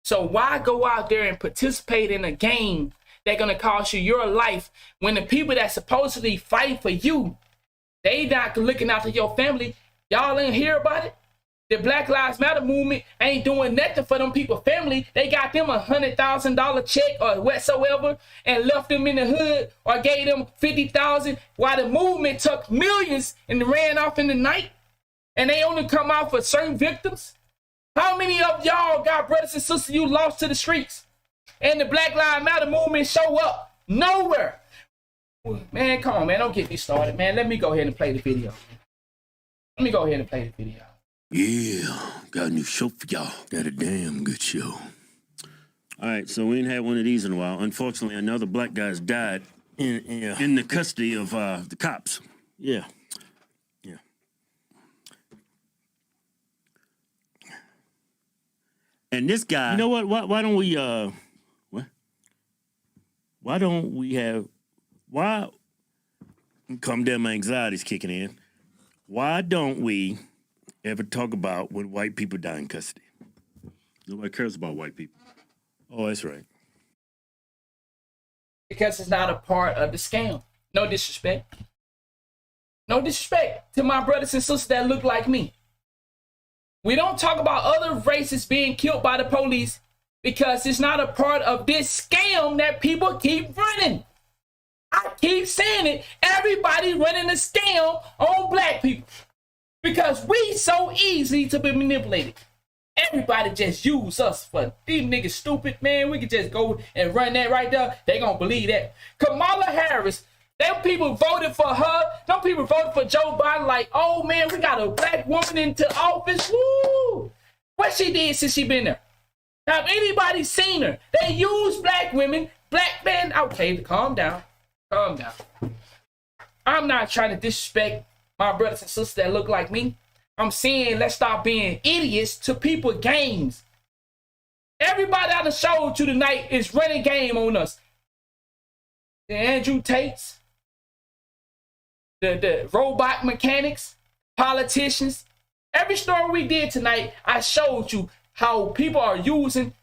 So why go out there and participate in a game that's gonna cost you your life when the people that supposedly fight for you, they not looking after your family? Y'all ain't hear about it? The Black Lives Matter movement ain't doing nothing for them people family. They got them $100,000 check or whatsoever and left them in the hood or gave them $50,000 while the movement took millions and ran off in the night. And they only come out for certain victims. How many of y'all got brothers and sisters you lost to the streets? And the Black Lives Matter movement show up nowhere. Man, come on, man. Don't get me started, man. Let me go ahead and play the video. Yeah, got a new show for y'all. Got a damn good show. All right, so we ain't had one of these in a while. Unfortunately, another black guy's died in the custody of the cops. Yeah. And this guy, you know what? Why don't we calm down, my anxiety's kicking in. Why don't we ever talk about when white people die in custody? Nobody cares about white people. Oh, that's right. Because it's not a part of the scam. No disrespect. No disrespect to my brothers and sisters that look like me. We don't talk about other races being killed by the police because it's not a part of this scam that people keep running. I keep saying it. Everybody running a scam on black people because we so easy to be manipulated. Everybody just use us for these niggas stupid, man. We could just go and run that right there. They gonna believe that. Kamala Harris, them people voted for her. Them people voted for Joe Biden like, oh man, we got a black woman into office. Woo! What she did since she been there? Have anybody seen her? They use black women, black men. Okay, calm down. Calm down. I'm not trying to disrespect my brothers and sisters that look like me. I'm saying let's stop being idiots to people games. Everybody I done showed you tonight is running game on us. The Andrew Tates, the robot mechanics, politicians. Every story we did tonight, I showed you how people are using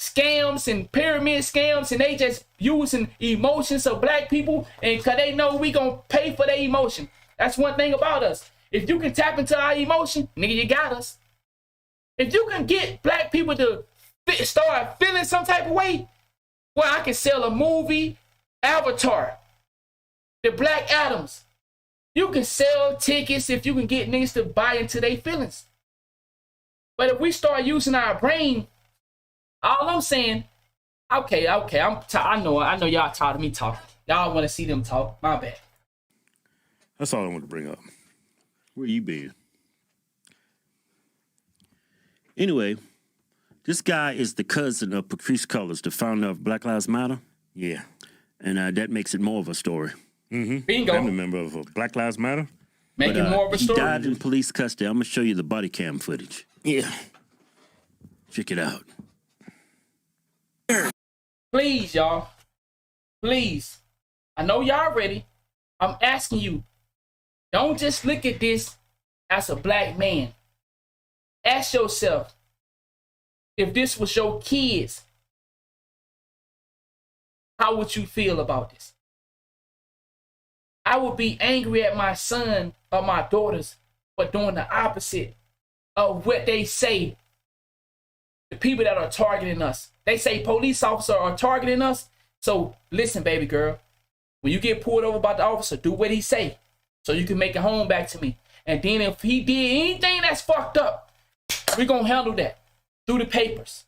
scams and pyramid scams, and they just using emotions of black people, and because they know we gonna pay for their emotion. That's one thing about us. If you can tap into our emotion, nigga, you got us. If you can get black people to start feeling some type of way, well, I can sell a movie, Avatar, the Black Adams. You can sell tickets if you can get niggas to buy into their feelings. But if we start using our brain, all I'm saying, okay, I know y'all tired of me talking. Y'all want to see them talk. My bad. That's all I want to bring up. Where you been? Anyway, this guy is the cousin of Patrice Cullors, the founder of Black Lives Matter. Yeah. And that makes it more of a story. Mm-hmm. Bingo. I'm a member of Black Lives Matter. Make it more of a story. He died in police custody. I'm going to show you the body cam footage. Yeah. Check it out. Please, y'all. Please. I know y'all ready. I'm asking you. Don't just look at this as a black man. Ask yourself, if this was your kids, how would you feel about this? I would be angry at my son or my daughters for doing the opposite of what they say. The people that are targeting us. They say police officers are targeting us. So listen, baby girl, when you get pulled over by the officer, do what he say so you can make it home back to me. And then if he did anything that's fucked up, we're going to handle that through the papers.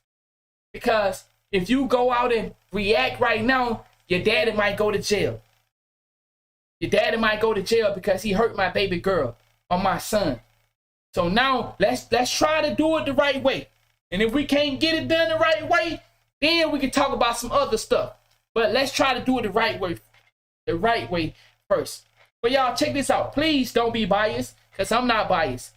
Because if you go out and react right now, your daddy might go to jail. Your daddy might go to jail because he hurt my baby girl or my son. So now let's try to do it the right way. And if we can't get it done the right way, then we can talk about some other stuff. But let's try to do it the right way first. But y'all, check this out. Please don't be biased, because I'm not biased.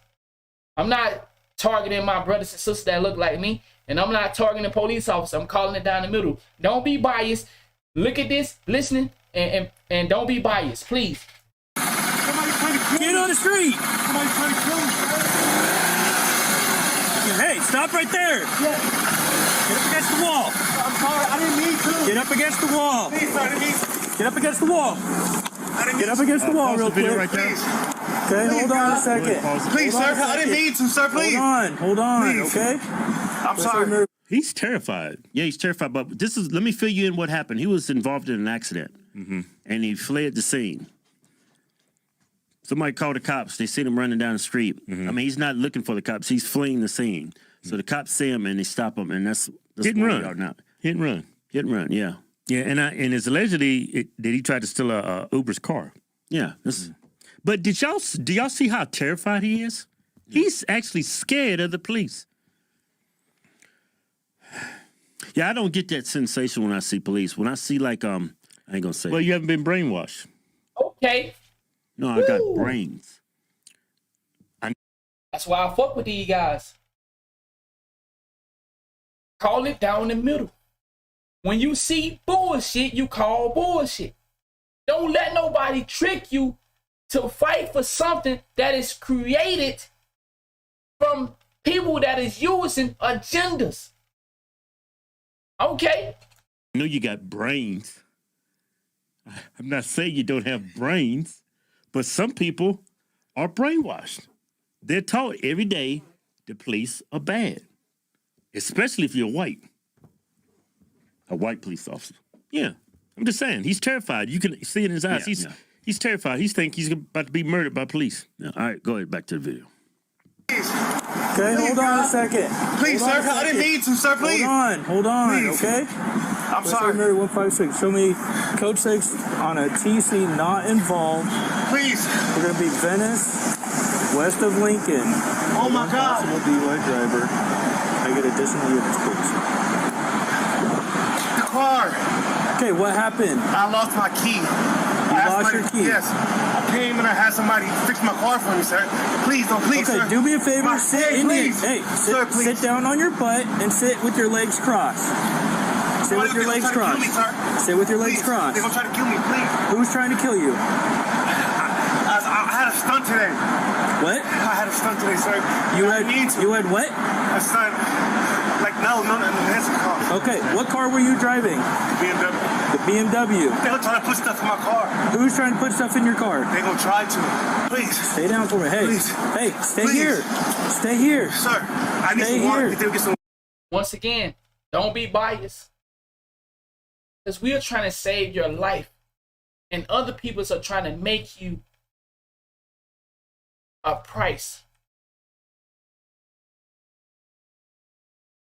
I'm not targeting my brothers and sisters that look like me, and I'm not targeting a police officer. I'm calling it down the middle. Don't be biased. Look at this, listening, and don't be biased, please. Somebody's trying to get on the street. Somebody's trying to kill me. Hey, stop right there. Yeah. Get up against the wall. I'm sorry, I didn't mean to. Get up against the wall. Please, sir, I didn't mean to. Get up against the wall. Get up against the wall real quick. Right there. Okay, hold on a second. Please, sir, I didn't mean to, sir, please. Hold on, please. Okay? I'm sorry. He's terrified. Yeah, he's terrified. But let me fill you in what happened. He was involved in an accident, and he fled the scene. Somebody called the cops. They seen him running down the street. I mean, he's not looking for the cops. He's fleeing the scene. So the cops see him, and they stop him, and that's hit and run. Now. Hit and run. Hit and run, yeah. Yeah, and it's allegedly that he tried to steal a Uber's car. Yeah. But do y'all see how terrified he is? He's actually scared of the police. Yeah, I don't get that sensation when I see police. When I see I ain't gonna say. Well, you haven't been brainwashed. Okay. No, I got brains. That's why I fuck with these guys. Call it down the middle. When you see bullshit, you call bullshit. Don't let nobody trick you to fight for something that is created from people that is using agendas. Okay? I know you got brains. I'm not saying you don't have brains, but some people are brainwashed. They're taught every day the police are bad, especially if you're white. A white police officer. Yeah. I'm just saying, he's terrified. You can see it in his eyes. He's terrified. He thinks he's about to be murdered by police. Yeah, all right, go ahead, back to the video. Okay, hold on a second. Please, sir, I didn't mean to, sir, please. Hold on, please. Okay? I'm sorry. 156, show me code 6 on a TC not involved. Please. We're going to be Venice, west of Lincoln. Oh, my God. Possible DUI driver. I get additional units, please. The car. Okay, what happened? I lost my key. You lost your key? Yes. I came and I had somebody fix my car for me, sir. Please, sir. Do me a favor. Sit down on your butt and sit with your legs crossed. Sit with your legs crossed. Sit with your legs crossed. They're going to try to kill me, please. Who's trying to kill you? I had a stunt today. What? I had a stunt today, sir. You had what? A stunt. No, that's a car. Okay, what car were you driving? The BMW. They were trying to put stuff in my car. Who's trying to put stuff in your car? They gonna try to. Please. Stay down for me. Hey, please. Hey, stay here. Stay here. Sir, I need some water. Once again, don't be biased. Because we are trying to save your life. And other people are trying to make you a price.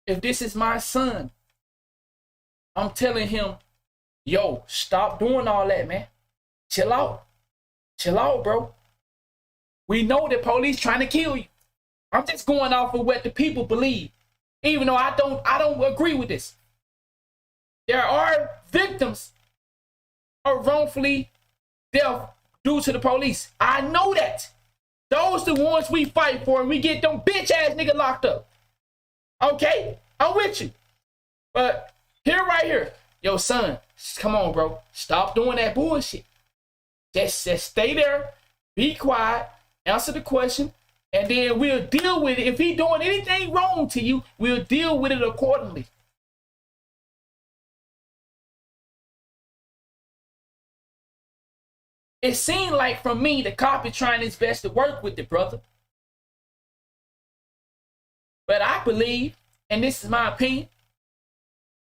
If this is my son, I'm telling him, yo, stop doing all that, man. Chill out. Chill out, bro. We know the police trying to kill you. I'm just going off of what the people believe. Even though I don't agree with this. There are victims of wrongfully death due to the police. I know that. Those the ones we fight for, and we get them bitch ass nigga locked up. Okay, I'm with you. But right here, yo, son, come on, bro. Stop doing that bullshit. Just stay there, be quiet, answer the question, and then we'll deal with it. If he doing anything wrong to you, we'll deal with it accordingly. It seemed like from me, the cop is trying his best to work with the brother. But I believe, and this is my opinion,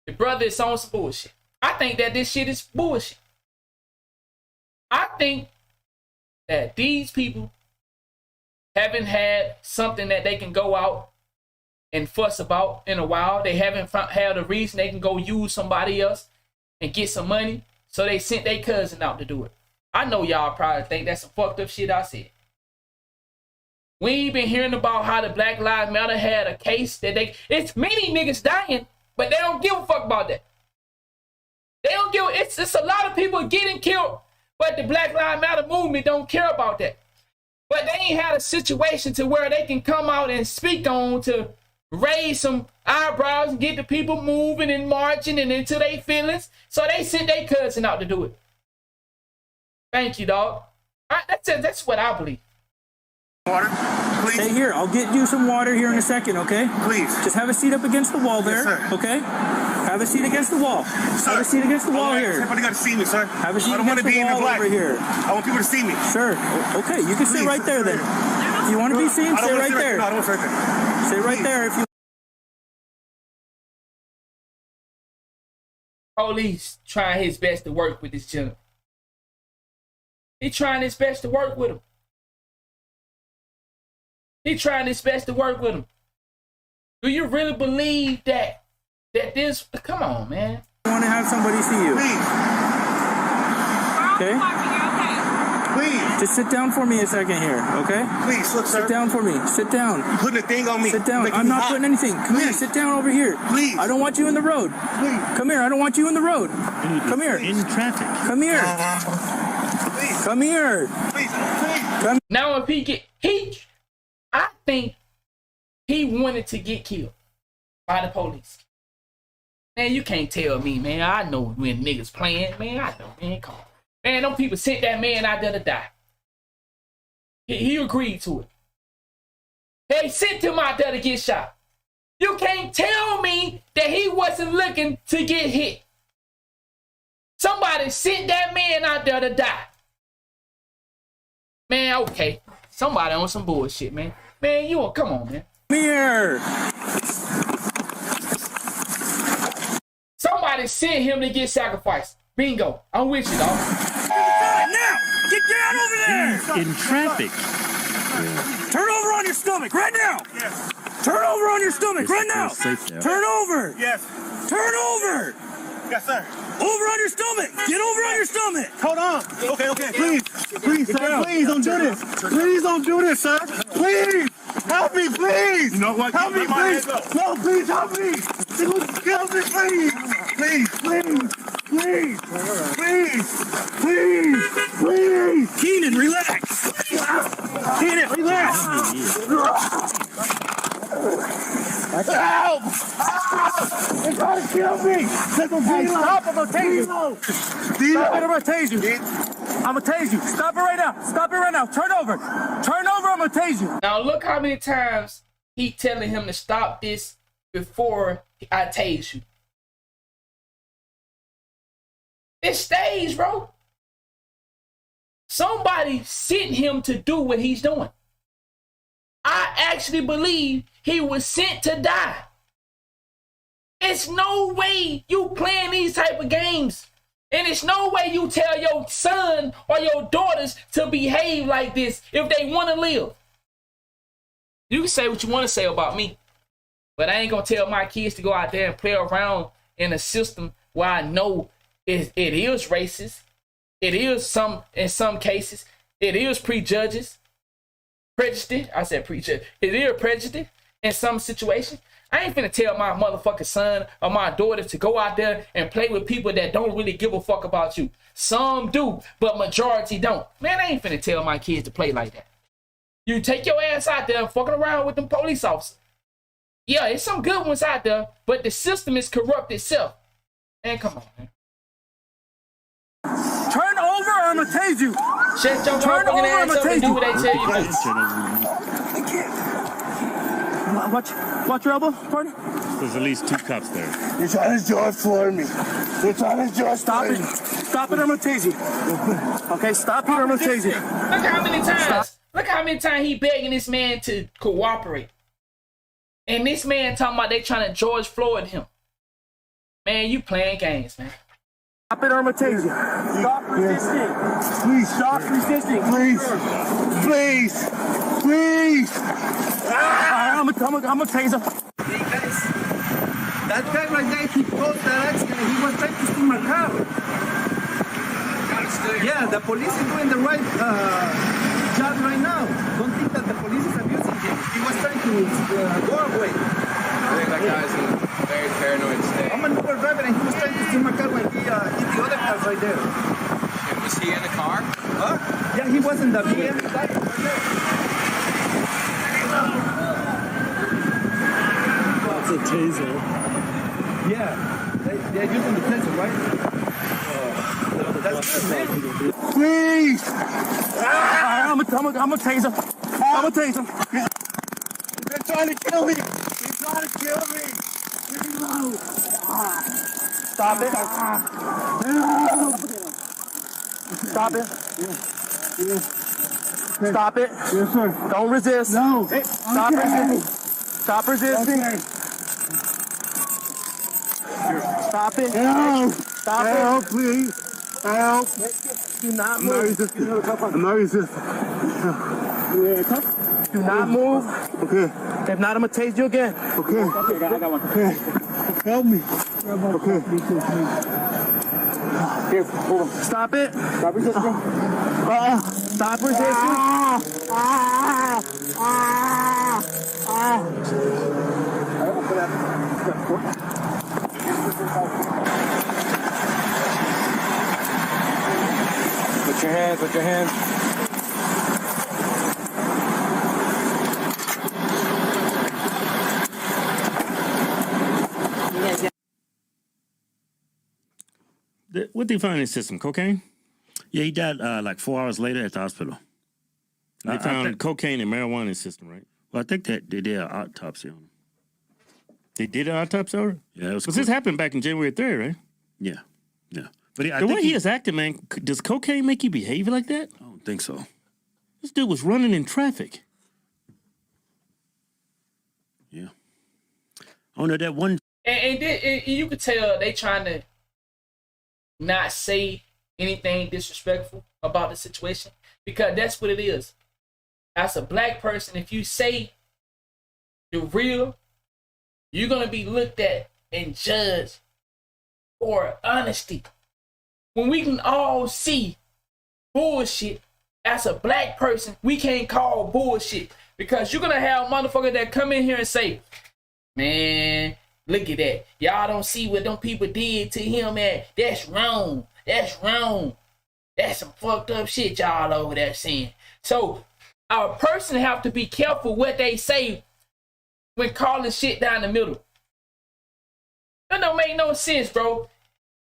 the brother is on some bullshit. I think that this shit is bullshit. I think that these people haven't had something that they can go out and fuss about in a while. They haven't had a reason they can go use somebody else and get some money. So they sent their cousin out to do it. I know y'all probably think that's some fucked up shit I said. We ain't been hearing about how the Black Lives Matter had a case that it's many niggas dying, but they don't give a fuck about that. They don't give, it's a lot of people getting killed, but the Black Lives Matter movement don't care about that. But they ain't had a situation to where they can come out and speak on to raise some eyebrows and get the people moving and marching and into their feelings. So they sent their cousin out to do it. Thank you, dog. That's what I believe. Water, please. Hey, here, I'll get you some water here in a second, okay? Please. Just have a seat up against the wall there, yes, okay? Have a seat against the wall. Sir. Have a seat against the wall here. Everybody got to see me, sir. Have a seat I don't want to be even black over here. I want people to see me. Sure. Okay, you can sit right there then. If you want to be seen, sit right there. No, I don't want to sit right there. Sit right there if you. Police trying his best to work with this gentleman. He trying his best to work with him. He trying his best to work with him. Do you really believe that this? Come on, man. I want to have somebody see you. Please. Okay. Please. Just sit down for me a second here, okay? Please, look, sir. Sit down for me. Sit down. You're putting a thing on me. Sit down. I'm not putting anything. Come here. Sit down over here. Please. I don't want you in the road. Please. Come here. I don't want you in the road. Come here. In traffic. Come here. Please. Come here. Please. Please. Now if I think he wanted to get killed by the police. Man, you can't tell me, man. I know when niggas playing, man. I know, man. Come on. Man, them people sent that man out there to die. He agreed to it. They sent him out there to get shot. You can't tell me that he wasn't looking to get hit. Somebody sent that man out there to die. Man, okay. Somebody on some bullshit, man. Man, come on, man. Come here. Somebody sent him to get sacrificed. Bingo. I'm with you, dog. Now, get down over there. In traffic. Turn over on your stomach right now. Yes. Turn over on your stomach right now. Turn over. Yes. Turn over. Yes, sir. Over on your stomach. Get over on your stomach. Hold on. Okay. Please, sir. Please don't do this. Please don't do this, sir. Please. Help me, please. You know what? Help me, please. No, please help me. Help me, please. Please. Keenan, relax. Keenan, relax. Help! They're trying to kill me! Hey, stop, I'm gonna tase you! Stop it, I'm gonna tase you! I'm gonna tase you! Stop it right now! Stop it right now! Turn over! Turn over, I'm gonna tase you! Now look how many times he telling him to stop this before I tase you. It's staged, bro. Somebody sent him to do what he's doing. I actually believe he was sent to die. It's no way you playing these type of games. And it's no way you tell your son or your daughters to behave like this if they want to live. You can say what you want to say about me, but I ain't going to tell my kids to go out there and play around in a system where I know it is racist. It is in some cases, it is prejudice. Prejudice. I said prejudice. It is prejudice in some situations. I ain't finna tell my motherfucking son or my daughter to go out there and play with people that don't really give a fuck about you. Some do, but majority don't. Man, I ain't finna tell my kids to play like that. You take your ass out there and fucking around with them police officers. Yeah, it's some good ones out there, but the system is corrupt itself. Man, come on, man. Turn over or I'm gonna tase you. Shut your motherfucking ass up and do what they tell you to. I can't. Watch your elbow, partner. There's at least 2 cops there. You're trying to George for me. You're trying to George Stop it. Stop it or I'm gonna tase you. Okay, stop it or I'm gonna tase you. Look how many times he begging this man to cooperate. And this man talking about they trying to George Floyd him. Man, you playing games, man. Stop it or I'm gonna tase you. Stop resisting. Please. Stop resisting. Please. All right, I'm gonna tase him. That guy right there, he caused that accident. He was trying to steal my car. Yeah, the police is doing the right job right now. Don't think that the police is abusing him. He was trying to go away. I think that guy's in a very paranoid state. I'm an Uber driver and he was trying to steal my car when he hit the other cars right there. And was he in the car? Huh? Yeah, he was in the BM right there. That's a taser. Yeah, they're using the taser, right? That's good, man. Please! I'm a taser. I'm a taser. They're trying to kill me. They're trying to kill me. Reload. Stop it. Stop it. Stop it. Yes, sir. Don't resist. No. Stop resisting. Stop resisting. Okay. Stop it. Help. Stop Help, it. please. Help. Do not I'm not move. resisting. I'm not resisting. Yeah, Do not move. Okay. If not, I'm going to tase you again. Okay. Okay, I got one. Okay. Help me. Okay. Here, hold on. Stop it. Stop resisting. Stop resisting. Put your hands, put your hands. What they find in his system? Cocaine? Yeah, he died like 4 hours later at the hospital. They found cocaine and marijuana in his system, right? Well, I think that they did an autopsy on him. They did an autopsy on him? Yeah, it was. Because this happened back in January 3rd, right? Yeah, yeah. But the way he is acting, man, does cocaine make you behave like that? I don't think so. This dude was running in traffic. Yeah. Oh no, that one. And you could tell they trying to not say anything disrespectful about the situation, because that's what it is. As a black person, if you say the real, you're gonna be looked at and judged for honesty. When we can all see bullshit, as a black person, we can't call bullshit, because you're gonna have motherfuckers that come in here and say, man, look at that. Y'all don't see what them people did to him, man. That's wrong. That's wrong. That's some fucked up shit y'all over there saying. So our person have to be careful what they say when calling shit down the middle. That don't make no sense, bro.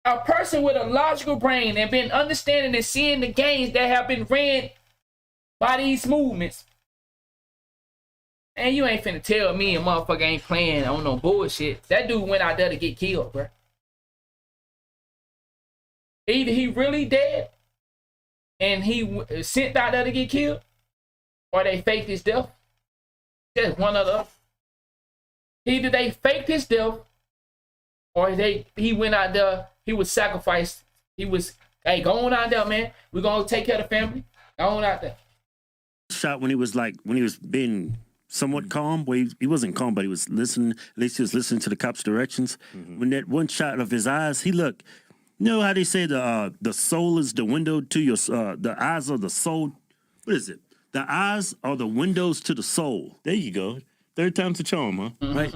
A person with a logical brain and been understanding and seeing the games that have been ran by these movements. And you ain't finna tell me a motherfucker ain't playing on no bullshit. That dude went out there to get killed, bro. Either he really dead and he sent out there to get killed, or they faked his death. Just one or the other. Either they faked his death, or he went out there, he was sacrificed. He was, hey, go on out there, man. We're gonna take care of the family. Go on out there. Shot when he was being somewhat calm. Well, he wasn't calm, but he was listening. At least he was listening to the cops' directions. Mm-hmm. When that one shot of his eyes, he looked. You know how they say the soul is the window to your the eyes are the soul. What is it? The eyes are the windows to the soul. There you go. Third time's a charm, huh? Mm-hmm. Right.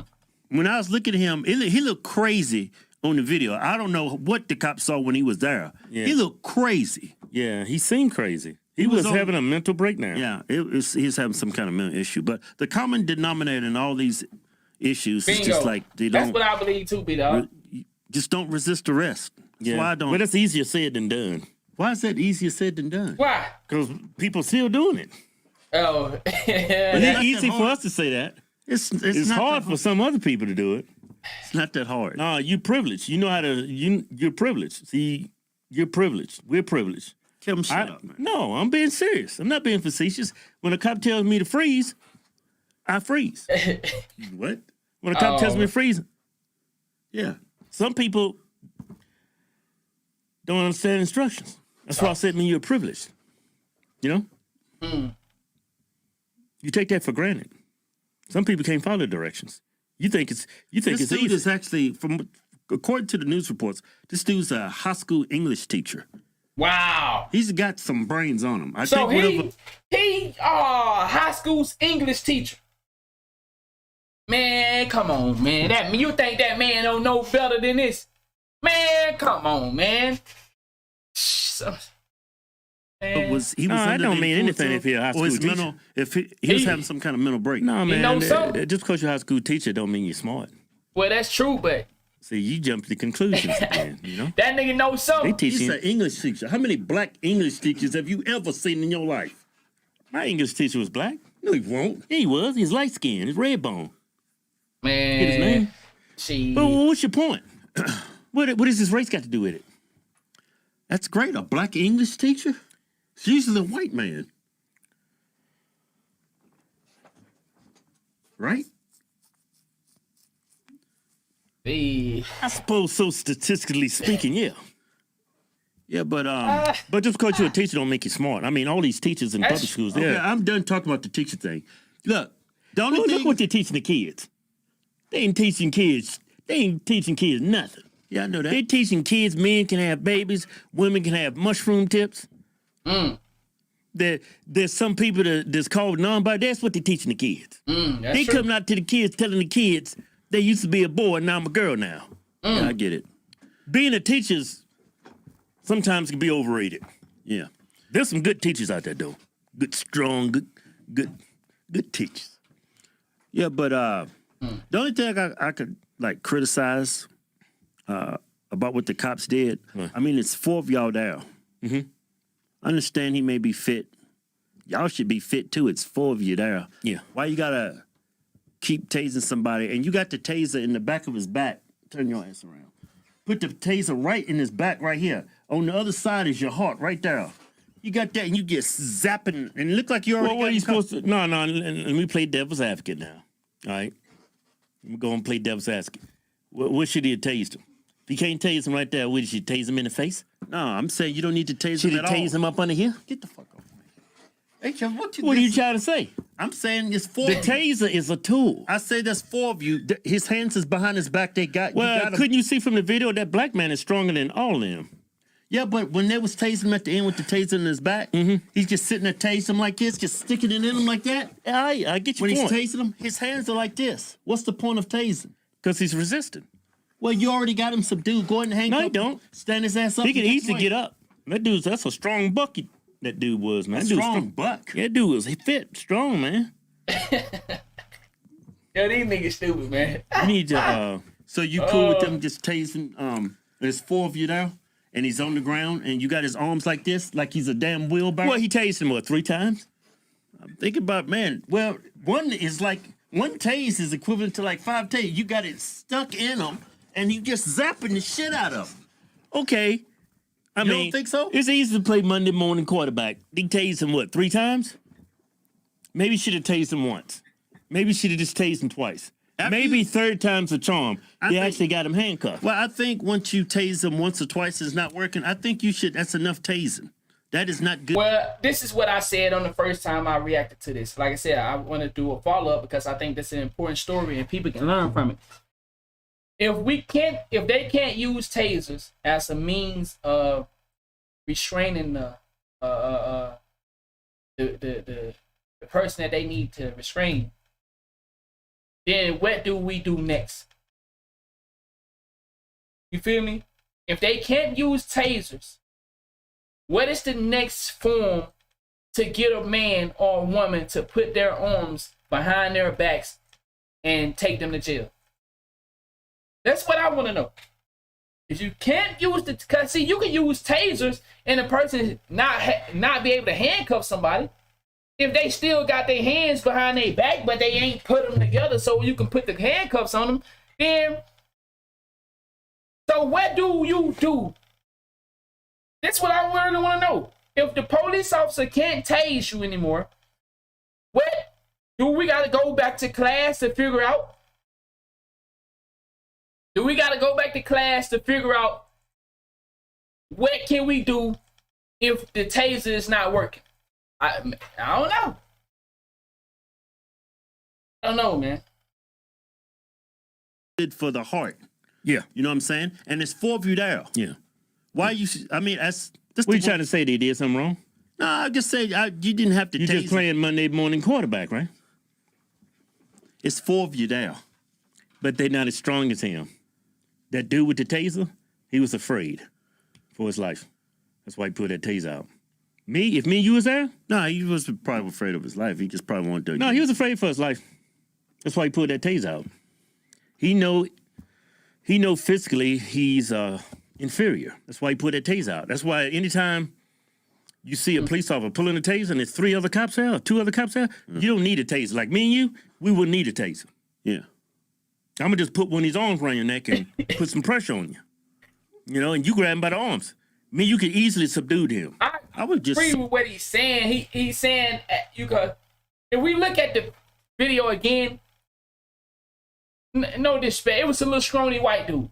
When I was looking at him, he looked crazy on the video. I don't know what the cops saw when he was there. Yeah. He looked crazy. Yeah, he seemed crazy. He was having a mental breakdown. Yeah, he's having some kind of mental issue. But the common denominator in all these issues is just like they don't. That's what I believe too, B-Dog. Just don't resist arrest. Yeah. Why don't? But it's easier said than done. Why is that easier said than done? Why? Because people still doing it. Oh, it's easy for us to say that. It's hard for some other people to do it. It's not that hard. No, you privileged. You know how to. You're privileged. See, you're privileged. We're privileged. Tell them shut up, man. No, I'm being serious. I'm not being facetious. When a cop tells me to freeze, I freeze. What? When a cop tells me to freeze, yeah. Some people don't understand instructions. That's why I said, you're privileged. You know? Mm. You take that for granted. Some people can't follow directions. You think it's This dude easy? is actually, from according to the news reports, this dude's a high school English teacher. Wow. He's got some brains on him. I So think he high school's English teacher. Man, come on, man. You think that man don't know better than this? Man, come on, man. He was I don't mean anything if you're a high school teacher. mental, if he was having some kind of mental break. No, man. knows something. Just because you're a high school teacher don't mean you're smart. Well, that's true, but See, you jump to conclusions again, you know? that nigga knows something. He's an English teacher. How many black English teachers have you ever seen in your life? My English teacher was black. No, he won't. He was. He's light skinned. He's red bone. Man. Get his name. She. But what's your point? what does this race got to do with it? That's great. A black English teacher? It's usually a white man. Right? I suppose so, statistically speaking, yeah. Yeah, but just because you're a teacher don't make you smart. I mean, all these teachers in public schools, okay, I'm done talking about the teacher thing. Look, the only thing, look what they're teaching the kids. They ain't teaching kids nothing. Yeah, I know that. They're teaching kids men can have babies, women can have mushroom tips. There's some people that's called non-binary. That's what they're teaching the kids. They coming out to the kids telling the kids they used to be a boy and now I'm a girl now. Yeah, I get it. Being a teacher sometimes can be overrated. Yeah. There's some good teachers out there though. Good, strong, good teachers. Yeah, but the only thing I could like criticize about what the cops did, I mean, it's 4 of y'all down. Mm-hmm. I understand he may be fit. Y'all should be fit too. It's 4 of you there. Yeah. Why you gotta keep tasing somebody? And you got the taser in the back of his back. Turn your ass around. Put the taser right in his back right here. On the other side is your heart right there. You got that and you get zapping and it look like you already Well, what are you supposed to... No, let me play devil's advocate now. All right? Let me go and play devil's advocate. What should he have tased him? If he can't tase him right there, what, should he tase him in the face? No, I'm saying you don't need to tase him at all. Should he tase him up under here? Get the fuck off me. Hey, Kevin, what are you trying to say? I'm saying it's 4 The of you. taser is a tool. I say there's 4 of you. His hands is behind his back. They got. Well, you got couldn't you see from the video that black man is stronger than all of them? Yeah, but when they was tasing him at the end with the taser in his back, he's just sitting there tasing him like this, just sticking it in him like that. I get your point. point. When he's tasing him, his hands are like this. What's the point of tasing? Because he's resisting. Well, you already got him subdued. Go ahead and hang up. No, he don't. Stand his ass up. He can easily get up. That's a strong buck. That dude was, man. A strong buck. Yeah, that dude was fit, strong, man. Yo, these niggas stupid, man. You need to. So you cool with them just tasing? There's 4 of you there, and he's on the ground, and you got his arms like this, like he's a damn wheelbarrow. Well, he tased him 3 times? I'm thinking about, man. Well, one tase is equivalent to like 5 tase. You got it stuck in him, and you just zapping the shit out of him. Okay. I mean, don't think so? It's easy to play Monday morning quarterback. He tased him 3 times? Maybe he should have tased him once. Maybe he should have just tased him twice. Maybe 3rd time's a charm. They actually got him handcuffed. Well, I think once you tase him once or twice it's not working. I think you should. That's enough tasing. That is not good. Well, this is what I said on the first time I reacted to this. Like I said, I want to do a follow-up because I think that's an important story and people can learn from it. If they can't use tasers as a means of restraining the person that they need to restrain, then what do we do next? You feel me? If they can't use tasers, what is the next form to get a man or a woman to put their arms behind their backs and take them to jail? That's what I want to know. If you can't use cause see, you can use tasers and a person not be able to handcuff somebody if they still got their hands behind their back, but they ain't put them together so you can put the handcuffs on them. Then, so what do you do? That's what I really want to know. If the police officer can't tase you anymore, what do we got to go back to class to figure out? Do we got to go back to class to figure out what can we do if the taser is not working? I don't know. I don't know, man. Good for the heart. Yeah. You know what I'm saying? And it's 4 of you there. Yeah. Why you? I mean, that's what you trying to say? They did something wrong? No, I just say you didn't have to. You just playing Monday morning quarterback, right? It's 4 of you there, but they're not as strong as him. That dude with the taser, he was afraid for his life. That's why he put that taser out. If you was there? No, he was probably afraid of his life. He just probably wanted to. No, he was afraid for his life. That's why he put that taser out. He know physically he's inferior. That's why he put that taser out. That's why anytime you see a police officer pulling a taser and there's 3 other cops there or 2 other cops there, you don't need a taser. Like me and you, we wouldn't need a taser. Yeah. I'm going to just put one of these arms around your neck and put some pressure on you. You know, and you grab him by the arms. I mean, you could easily subdue him. I would just agree with what he's saying. He's saying you could. If we look at the video again, no disrespect, it was a little scrawny white dude,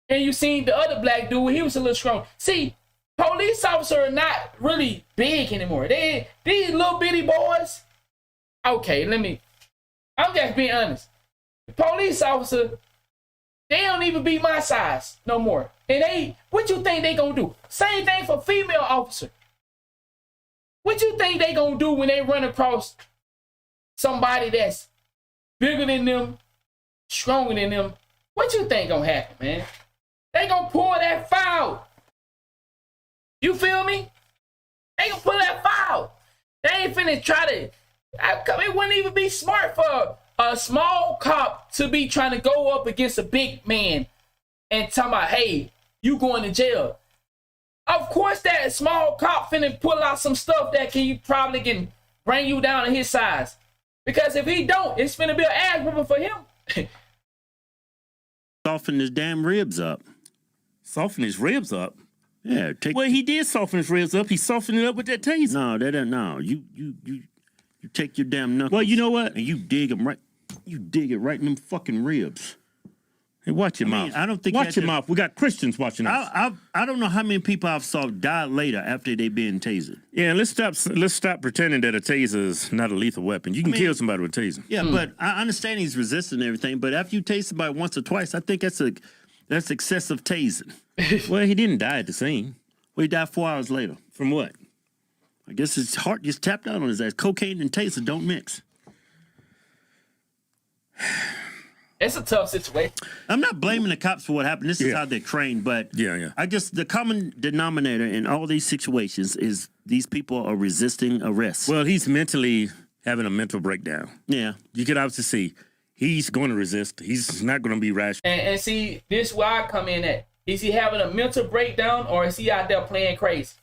and you seen the other black dude. He was a little scrawny. See, police officers are not really big anymore. These little bitty boys. Okay, I'm just being honest. The police officer, they don't even be my size no more. And what you think they gonna do? Same thing for female officer. What you think they gonna do when they run across somebody that's bigger than them, stronger than them? What you think gonna happen, man? They gonna pull that foul. You feel me? They gonna pull that foul. They ain't finna try to. It wouldn't even be smart for a small cop to be trying to go up against a big man and talking about, hey, you going to jail. Of course that small cop finna pull out some stuff that probably can bring you down to his size. Because if he don't, it's finna be an ass whooping for him. Soften his damn ribs up. Soften his ribs up? Yeah. Well, he did soften his ribs up. He softened it up with that taser. No, that ain't. No, you take your damn knuckles. Well, you know what? And you dig them right. You dig it right in them fucking ribs. Hey, watch your mouth. I don't think. Watch your mouth. We got Christians watching us. I don't know how many people I've saw die later after they been tasered. Yeah, let's stop pretending that a taser is not a lethal weapon. You can kill somebody with a taser. Yeah, but I understand he's resisting and everything. But after you tase somebody once or twice, I think that's excessive tasing. Well, he didn't die at the scene. Well, he died 4 hours later. From what? I guess his heart just tapped out on his ass. Cocaine and taser don't mix. It's a tough situation. I'm not blaming the cops for what happened. This is how they're trained, but I guess the common denominator in all these situations is these people are resisting arrest. Well, he's mentally having a mental breakdown. Yeah. You can obviously see he's going to resist. He's not going to be rational. And see, this is where I come in at. Is he having a mental breakdown or is he out there playing crazy?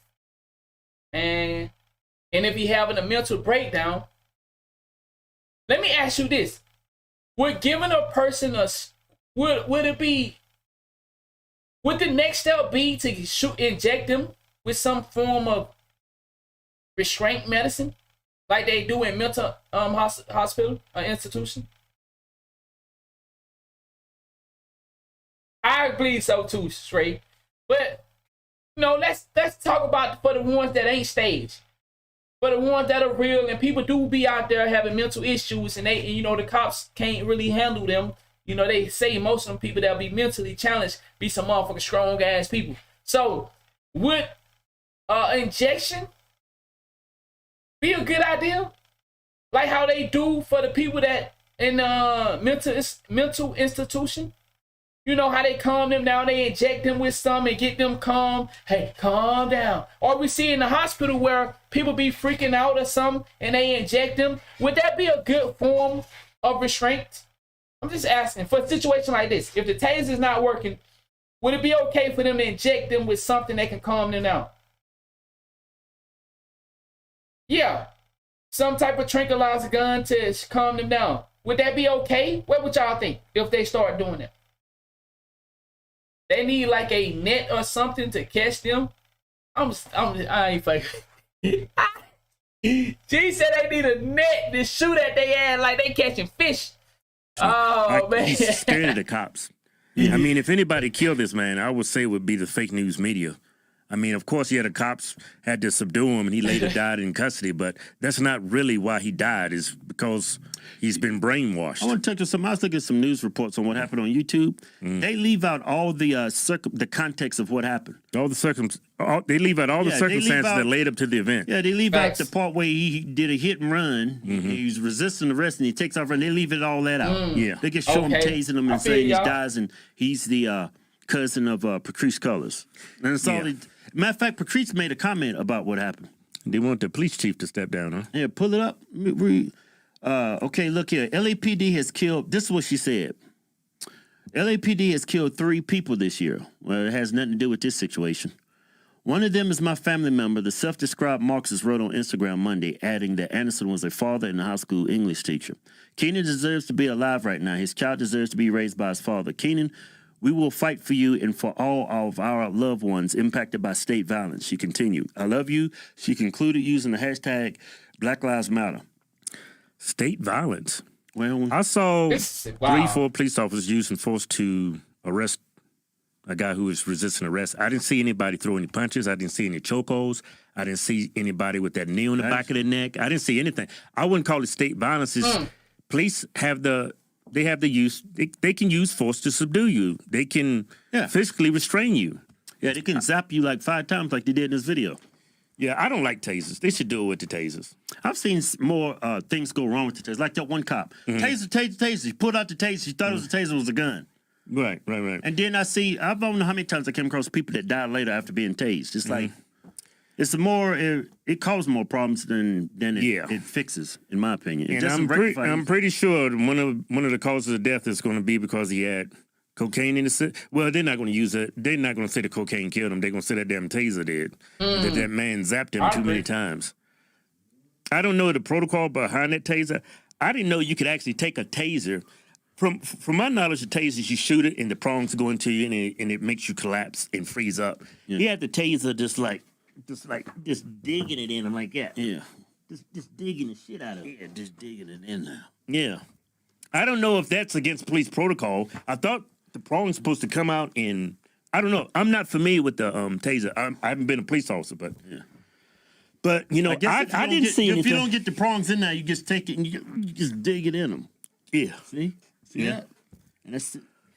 And if he having a mental breakdown, let me ask you this. Would giving a person would the next step be to inject them with some form of restraint medicine like they do in mental hospital or institution? I believe so too, straight. But let's talk about for the ones that ain't staged. For the ones that are real, and people do be out there having mental issues, and the cops can't really handle them. They say most of them people that be mentally challenged be some motherfucking strong ass people. So, would injection be a good idea? Like how they do for the people that in mental institution? You know how they calm them down, they inject them with some and get them calm. Hey, calm down. Or we see in the hospital where people be freaking out or something and they inject them. Would that be a good form of restraint? I'm just asking, for a situation like this, if the taser is not working, would it be okay for them to inject them with something that can calm them down? Yeah, some type of tranquilizer gun to calm them down. Would that be okay? What would y'all think if they start doing it? They need like a net or something to catch them. I ain't fucking. G said they need a net to shoot at their ass like they catching fish. Oh, man. He's scared of the cops. I mean, if anybody killed this man, I would say it would be the fake news media. I mean, of course, the cops had to subdue him, and he later died in custody. But that's not really why he died. Is because he's been brainwashed. I want to touch on something. I was looking at some news reports on what happened on YouTube. They leave out all the context of what happened. They leave out all the circumstances that led up to the event. Yeah, they leave out the part where he did a hit and run. He was resisting arrest, and he takes off running. They leave it all that out. Yeah, they just show him tasing him and saying he dies, and he's the cousin of Patrice Cullors. And it's all. Matter of fact, Patrice made a comment about what happened. They want the police chief to step down, huh? Yeah, pull it up. Okay, look here. LAPD has killed. This is what she said. LAPD has killed 3 people this year. Well, it has nothing to do with this situation. One of them is my family member. The self-described Marxist wrote on Instagram Monday, adding that Anderson was a father and a high school English teacher. Keenan deserves to be alive right now. His child deserves to be raised by his father. Keenan, we will fight for you and for all of our loved ones impacted by state violence. She continued. I love you. She concluded using the hashtag Black Lives Matter. State violence. Well, I saw 3-4 police officers using force to arrest a guy who was resisting arrest. I didn't see anybody throw any punches. I didn't see any chokeholds. I didn't see anybody with that knee on the back of the neck. I didn't see anything. I wouldn't call it state violence. Police have they can use force to subdue you. They can physically restrain you. Yeah, they can zap you like 5 times like they did in this video. Yeah, I don't like tasers. They should do it with the tasers. I've seen more things go wrong with the tasers. Like that one cop. Taser. He pulled out the taser. He thought it was a taser, it was a gun. Right. And then I don't know how many times I came across people that died later after being tased. It's like, it causes more problems than it fixes, in my opinion. And I'm pretty sure one of the causes of death is going to be because he had cocaine in the system. Well, they're not going to use it. They're not going to say the cocaine killed him. They're going to say that damn taser did. That man zapped him too many times. I don't know the protocol behind that taser. I didn't know you could actually take a taser. From my knowledge of tasers, you shoot it and the prongs go into you and it makes you collapse and freeze up. Yeah. He had the taser just digging it in. I'm like, yeah. Just digging the shit out of it. Yeah, just digging it in there. Yeah. I don't know if that's against police protocol. I thought the prong's supposed to come out in, I don't know. I'm not familiar with the taser. I haven't been a police officer, but you know, I didn't see anything. If you don't get the prongs in there, you just take it and you just dig it in them. Yeah. See that? And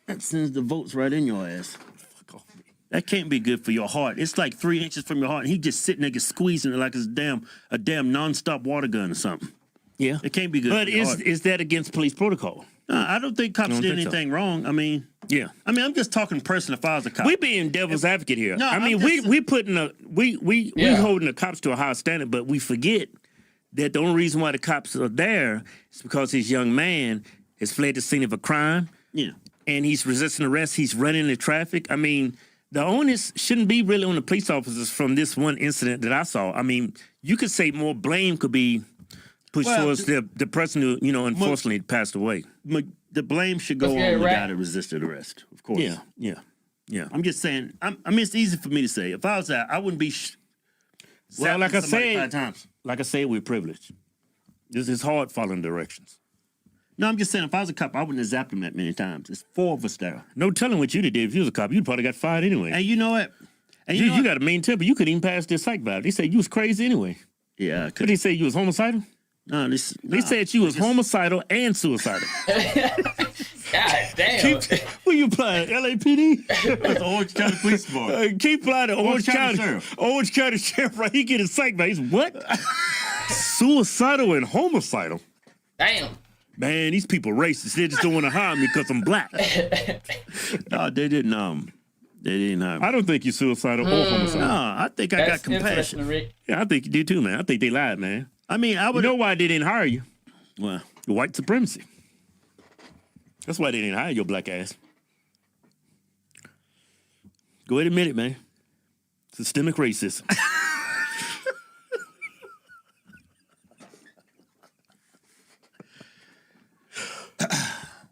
that sends the votes right in your ass. Fuck off me. That can't be good for your heart. It's like 3 inches from your heart, and he just sitting there squeezing it like it's a damn nonstop water gun or something. Yeah, it can't be good. But is that against police protocol? I don't think cops did anything wrong. I mean, I'm just talking personally. If I was a cop, we being devil's advocate here. No, I mean, we holding the cops to a high standard, but we forget that the only reason why the cops are there is because this young man has fled the scene of a crime. Yeah, and he's resisting arrest. He's running the traffic. I mean, the onus shouldn't be really on the police officers from this one incident that I saw. I mean, you could say more blame could be pushed towards the person who, unfortunately passed away. The blame should go on the guy that resisted arrest, of course. Yeah. I'm just saying, it's easy for me to say. If I was that, I wouldn't be well, like I said, we're privileged. This is hard following directions. No, I'm just saying, if I was a cop, I wouldn't have zapped him that many times. There's 4 of us there. No telling what you'd have did if you was a cop. You'd probably got fired anyway. And you know what? And you got a mean temper. You couldn't even pass this psych valve. They said you was crazy anyway. Yeah. Did they say you was homicidal? No, they said you was homicidal and suicidal. God damn. Who you playing? LAPD? That's the Orange County Police Department. Keep playing the Orange County Sheriff. Orange County Sheriff, right? He get his psych back. He's what? Suicidal and homicidal. Damn. Man, these people racist. They just don't want to hire me because I'm black. No, they didn't hire me. I don't think you're suicidal or homicidal. No, I think I got compassion. Yeah, I think you do too, man. I think they lied, man. I mean, You know why they didn't hire you? Well, white supremacy. That's why they didn't hire your black ass. Go ahead and admit it, man. Systemic racism.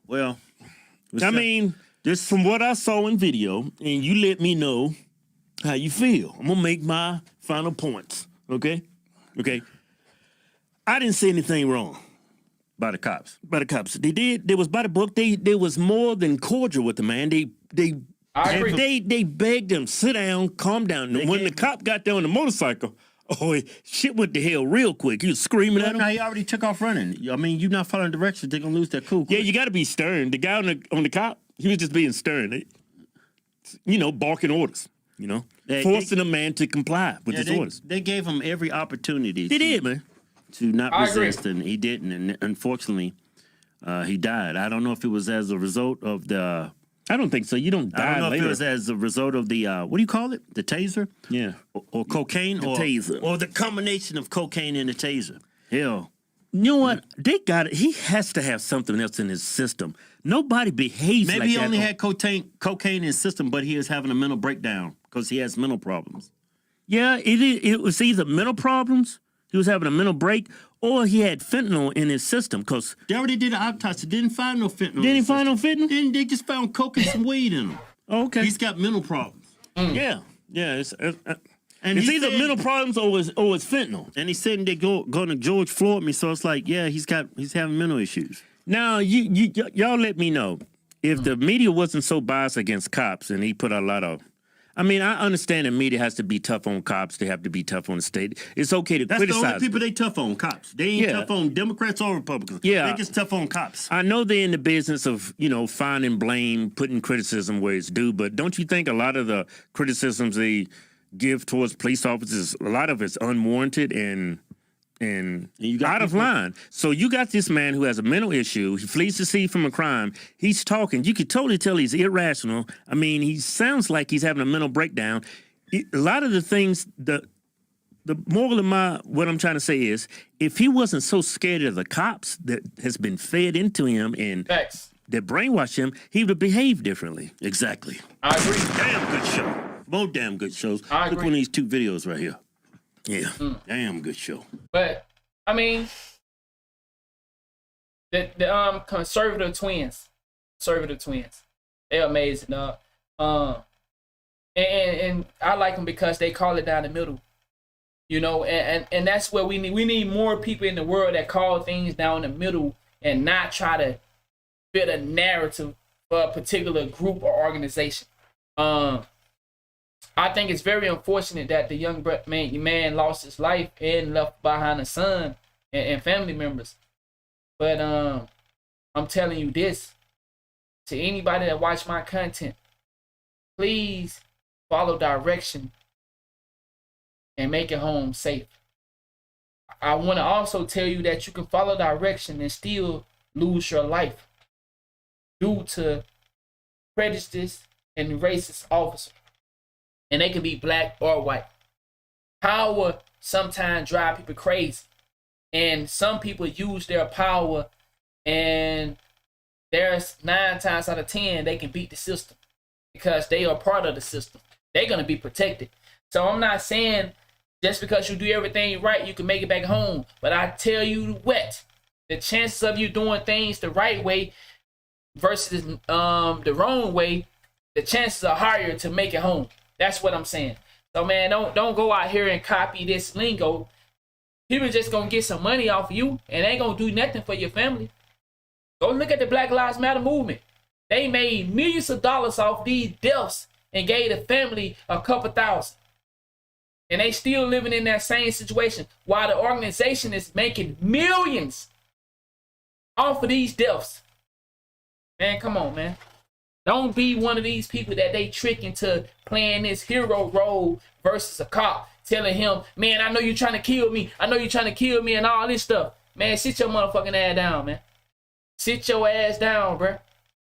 Well, I mean, just from what I saw in video, and you let me know how you feel. I'm gonna make my final points. Okay? I didn't say anything wrong. By the cops. They did. They was by the book. They was more than cordial with the man. They I agree. They begged him, sit down, calm down. When the cop got there on the motorcycle, shit went to hell real quick. He was screaming at him. No, he already took off running. I mean, you're not following directions, they're gonna lose their cool. Yeah, you got to be stern. The guy on the cop, he was just being stern. Barking orders. Forcing a man to comply with his orders. They gave him every opportunity. They did, man. To not resist, and he didn't. And unfortunately, he died. I don't know if it was as a result of the. I don't think so. You don't die. I don't know later. if it was as a result of the what do you call it? The taser? Yeah. Or cocaine? The taser. Or the combination of cocaine and the taser. Hell. You know what? They got it. He has to have something else in his system. Nobody behaves like that. Maybe he only had cocaine in his system, but he is having a mental breakdown because he has mental problems. Yeah, it was either mental problems, he was having a mental break, or he had fentanyl in his system. Because they already did an autopsy. Didn't find no fentanyl. Didn't find no fentanyl? Then they just found coke and some weed in him. Oh, okay. He's got mental problems. Yeah. It's either mental problems or it's fentanyl. And he said they going to George Floyd me, so it's like, yeah, he's having mental issues. Now, y'all let me know if the media wasn't so biased against cops and he put a lot of. I mean, I understand the media has to be tough on cops. They have to be tough on the state. It's okay to criticize. That's the only people they tough on, cops. They ain't tough on Democrats or Republicans. Yeah. They just tough on cops. I know they're in the business of, finding blame, putting criticism where it's due, but don't you think a lot of the criticisms they give towards police officers, a lot of it's unwarranted and out of line. So you got this man who has a mental issue. He flees the scene from a crime. He's talking. You could totally tell he's irrational. I mean, he sounds like he's having a mental breakdown. A lot of the things, the moral of what I'm trying to say is, if he wasn't so scared of the cops that has been fed into him and that brainwash him, he would have behaved differently. Exactly. I agree. Damn good show. Both damn good shows. I agree. Look one of these two videos right here. Yeah, damn good show. But I mean, the conservative twins, they're amazing, dog. And I like them because they call it down the middle, and that's where we need more people in the world that call things down the middle and not try to fit a narrative for a particular group or organization. I think it's very unfortunate that the young man lost his life and left behind a son and family members. But I'm telling you this, to anybody that watch my content, please follow direction and make it home safe. I want to also tell you that you can follow direction and still lose your life due to prejudice and racist officers. And they can be black or white. Power sometimes drive people crazy. And some people use their power, and there's 9 times out of 10 they can beat the system because they are part of the system. They're going to be protected. So I'm not saying just because you do everything right, you can make it back home. But I tell you what, the chances of you doing things the right way versus the wrong way, the chances are higher to make it home. That's what I'm saying. So, man, don't go out here and copy this lingo. People just going to get some money off of you and ain't going to do nothing for your family. Go look at the Black Lives Matter movement. They made millions of dollars off these deaths and gave the family a couple thousand. And they still living in that same situation while the organization is making millions off of these deaths. Man, come on, man. Don't be one of these people that they trick into playing this hero role versus a cop, telling him, man, I know you're trying to kill me. I know you're trying to kill me and all this stuff. Man, sit your motherfucking ass down, man. Sit your ass down, bruh.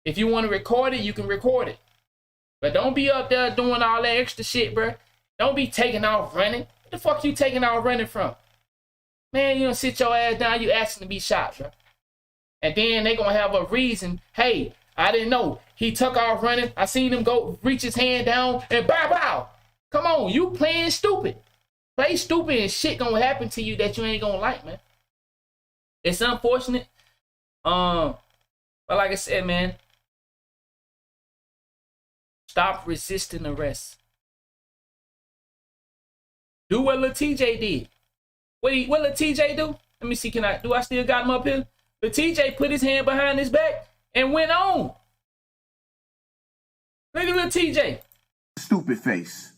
If you want to record it, you can record it. But don't be up there doing all that extra shit, bruh. Don't be taking off running. What the fuck you taking off running from? Man, you don't sit your ass down, you asking to be shot, bruh. And then they gonna have a reason, hey, I didn't know. He took off running. I seen him go reach his hand down and bow bow. Come on, you playing stupid. Play stupid and shit gonna happen to you that you ain't gonna like, man. It's unfortunate. But like I said, man, stop resisting arrest. Do what Lil Tjay did. What Lil Tjay do? Let me see, do I still got him up here? Lil Tjay put his hand behind his back and went on. Look at Lil Tjay. Stupid face.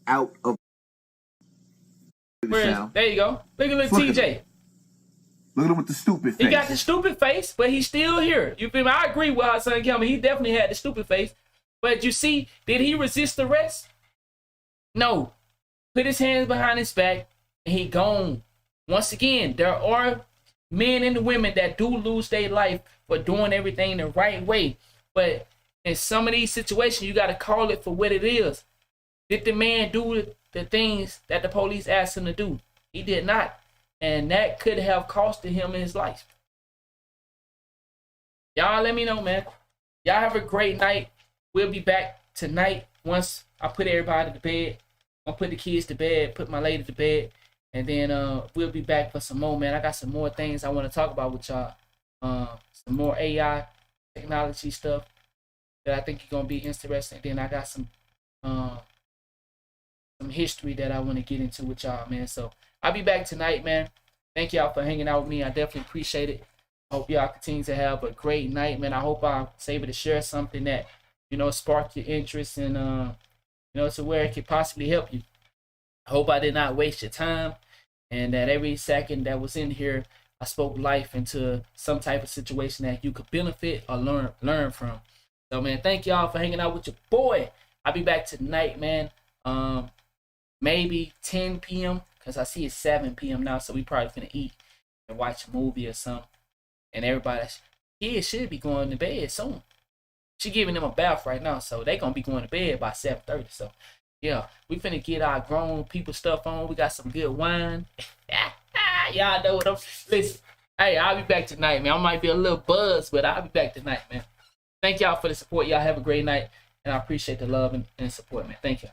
Out of There you go. Look at Lil Tjay. Look at him with the stupid face. He got the stupid face, but he's still here. You feel me? I agree with Hassan Campbell. He definitely had the stupid face. But you see, did he resist arrest? No. Put his hands behind his back, and he gone. Once again, there are men and women that do lose their life for doing everything the right way. But in some of these situations, you got to call it for what it is. Did the man do the things that the police asked him to do? He did not. And that could have costed him his life. Y'all let me know, man. Y'all have a great night. We'll be back tonight once I put everybody to bed. I'll put the kids to bed, put my lady to bed. And then we'll be back for some more, man. I got some more things I want to talk about with y'all. Some more AI technology stuff that I think you're going to be interested in. Then I got some history that I want to get into with y'all, man. So I'll be back tonight, man. Thank y'all for hanging out with me. I definitely appreciate it. I hope y'all continue to have a great night, man. I hope I was able to share something that, spark your interest and, to where it could possibly help you. I hope I did not waste your time and that every second that was in here, I spoke life into some type of situation that you could benefit or learn from. So, man, thank y'all for hanging out with your boy. I'll be back tonight, man. Maybe 10 p.m. because I see it's 7 p.m. now, so we probably finna eat and watch a movie or something. And everybody's kids should be going to bed soon. She giving them a bath right now, so they gonna be going to bed by 7:30. So, yeah, we finna get our grown people stuff on. We got some good wine. Y'all know what I'm. Listen, hey, I'll be back tonight, man. I might be a little buzzed, but I'll be back tonight, man. Thank y'all for the support. Y'all have a great night, and I appreciate the love and support, man. Thank y'all.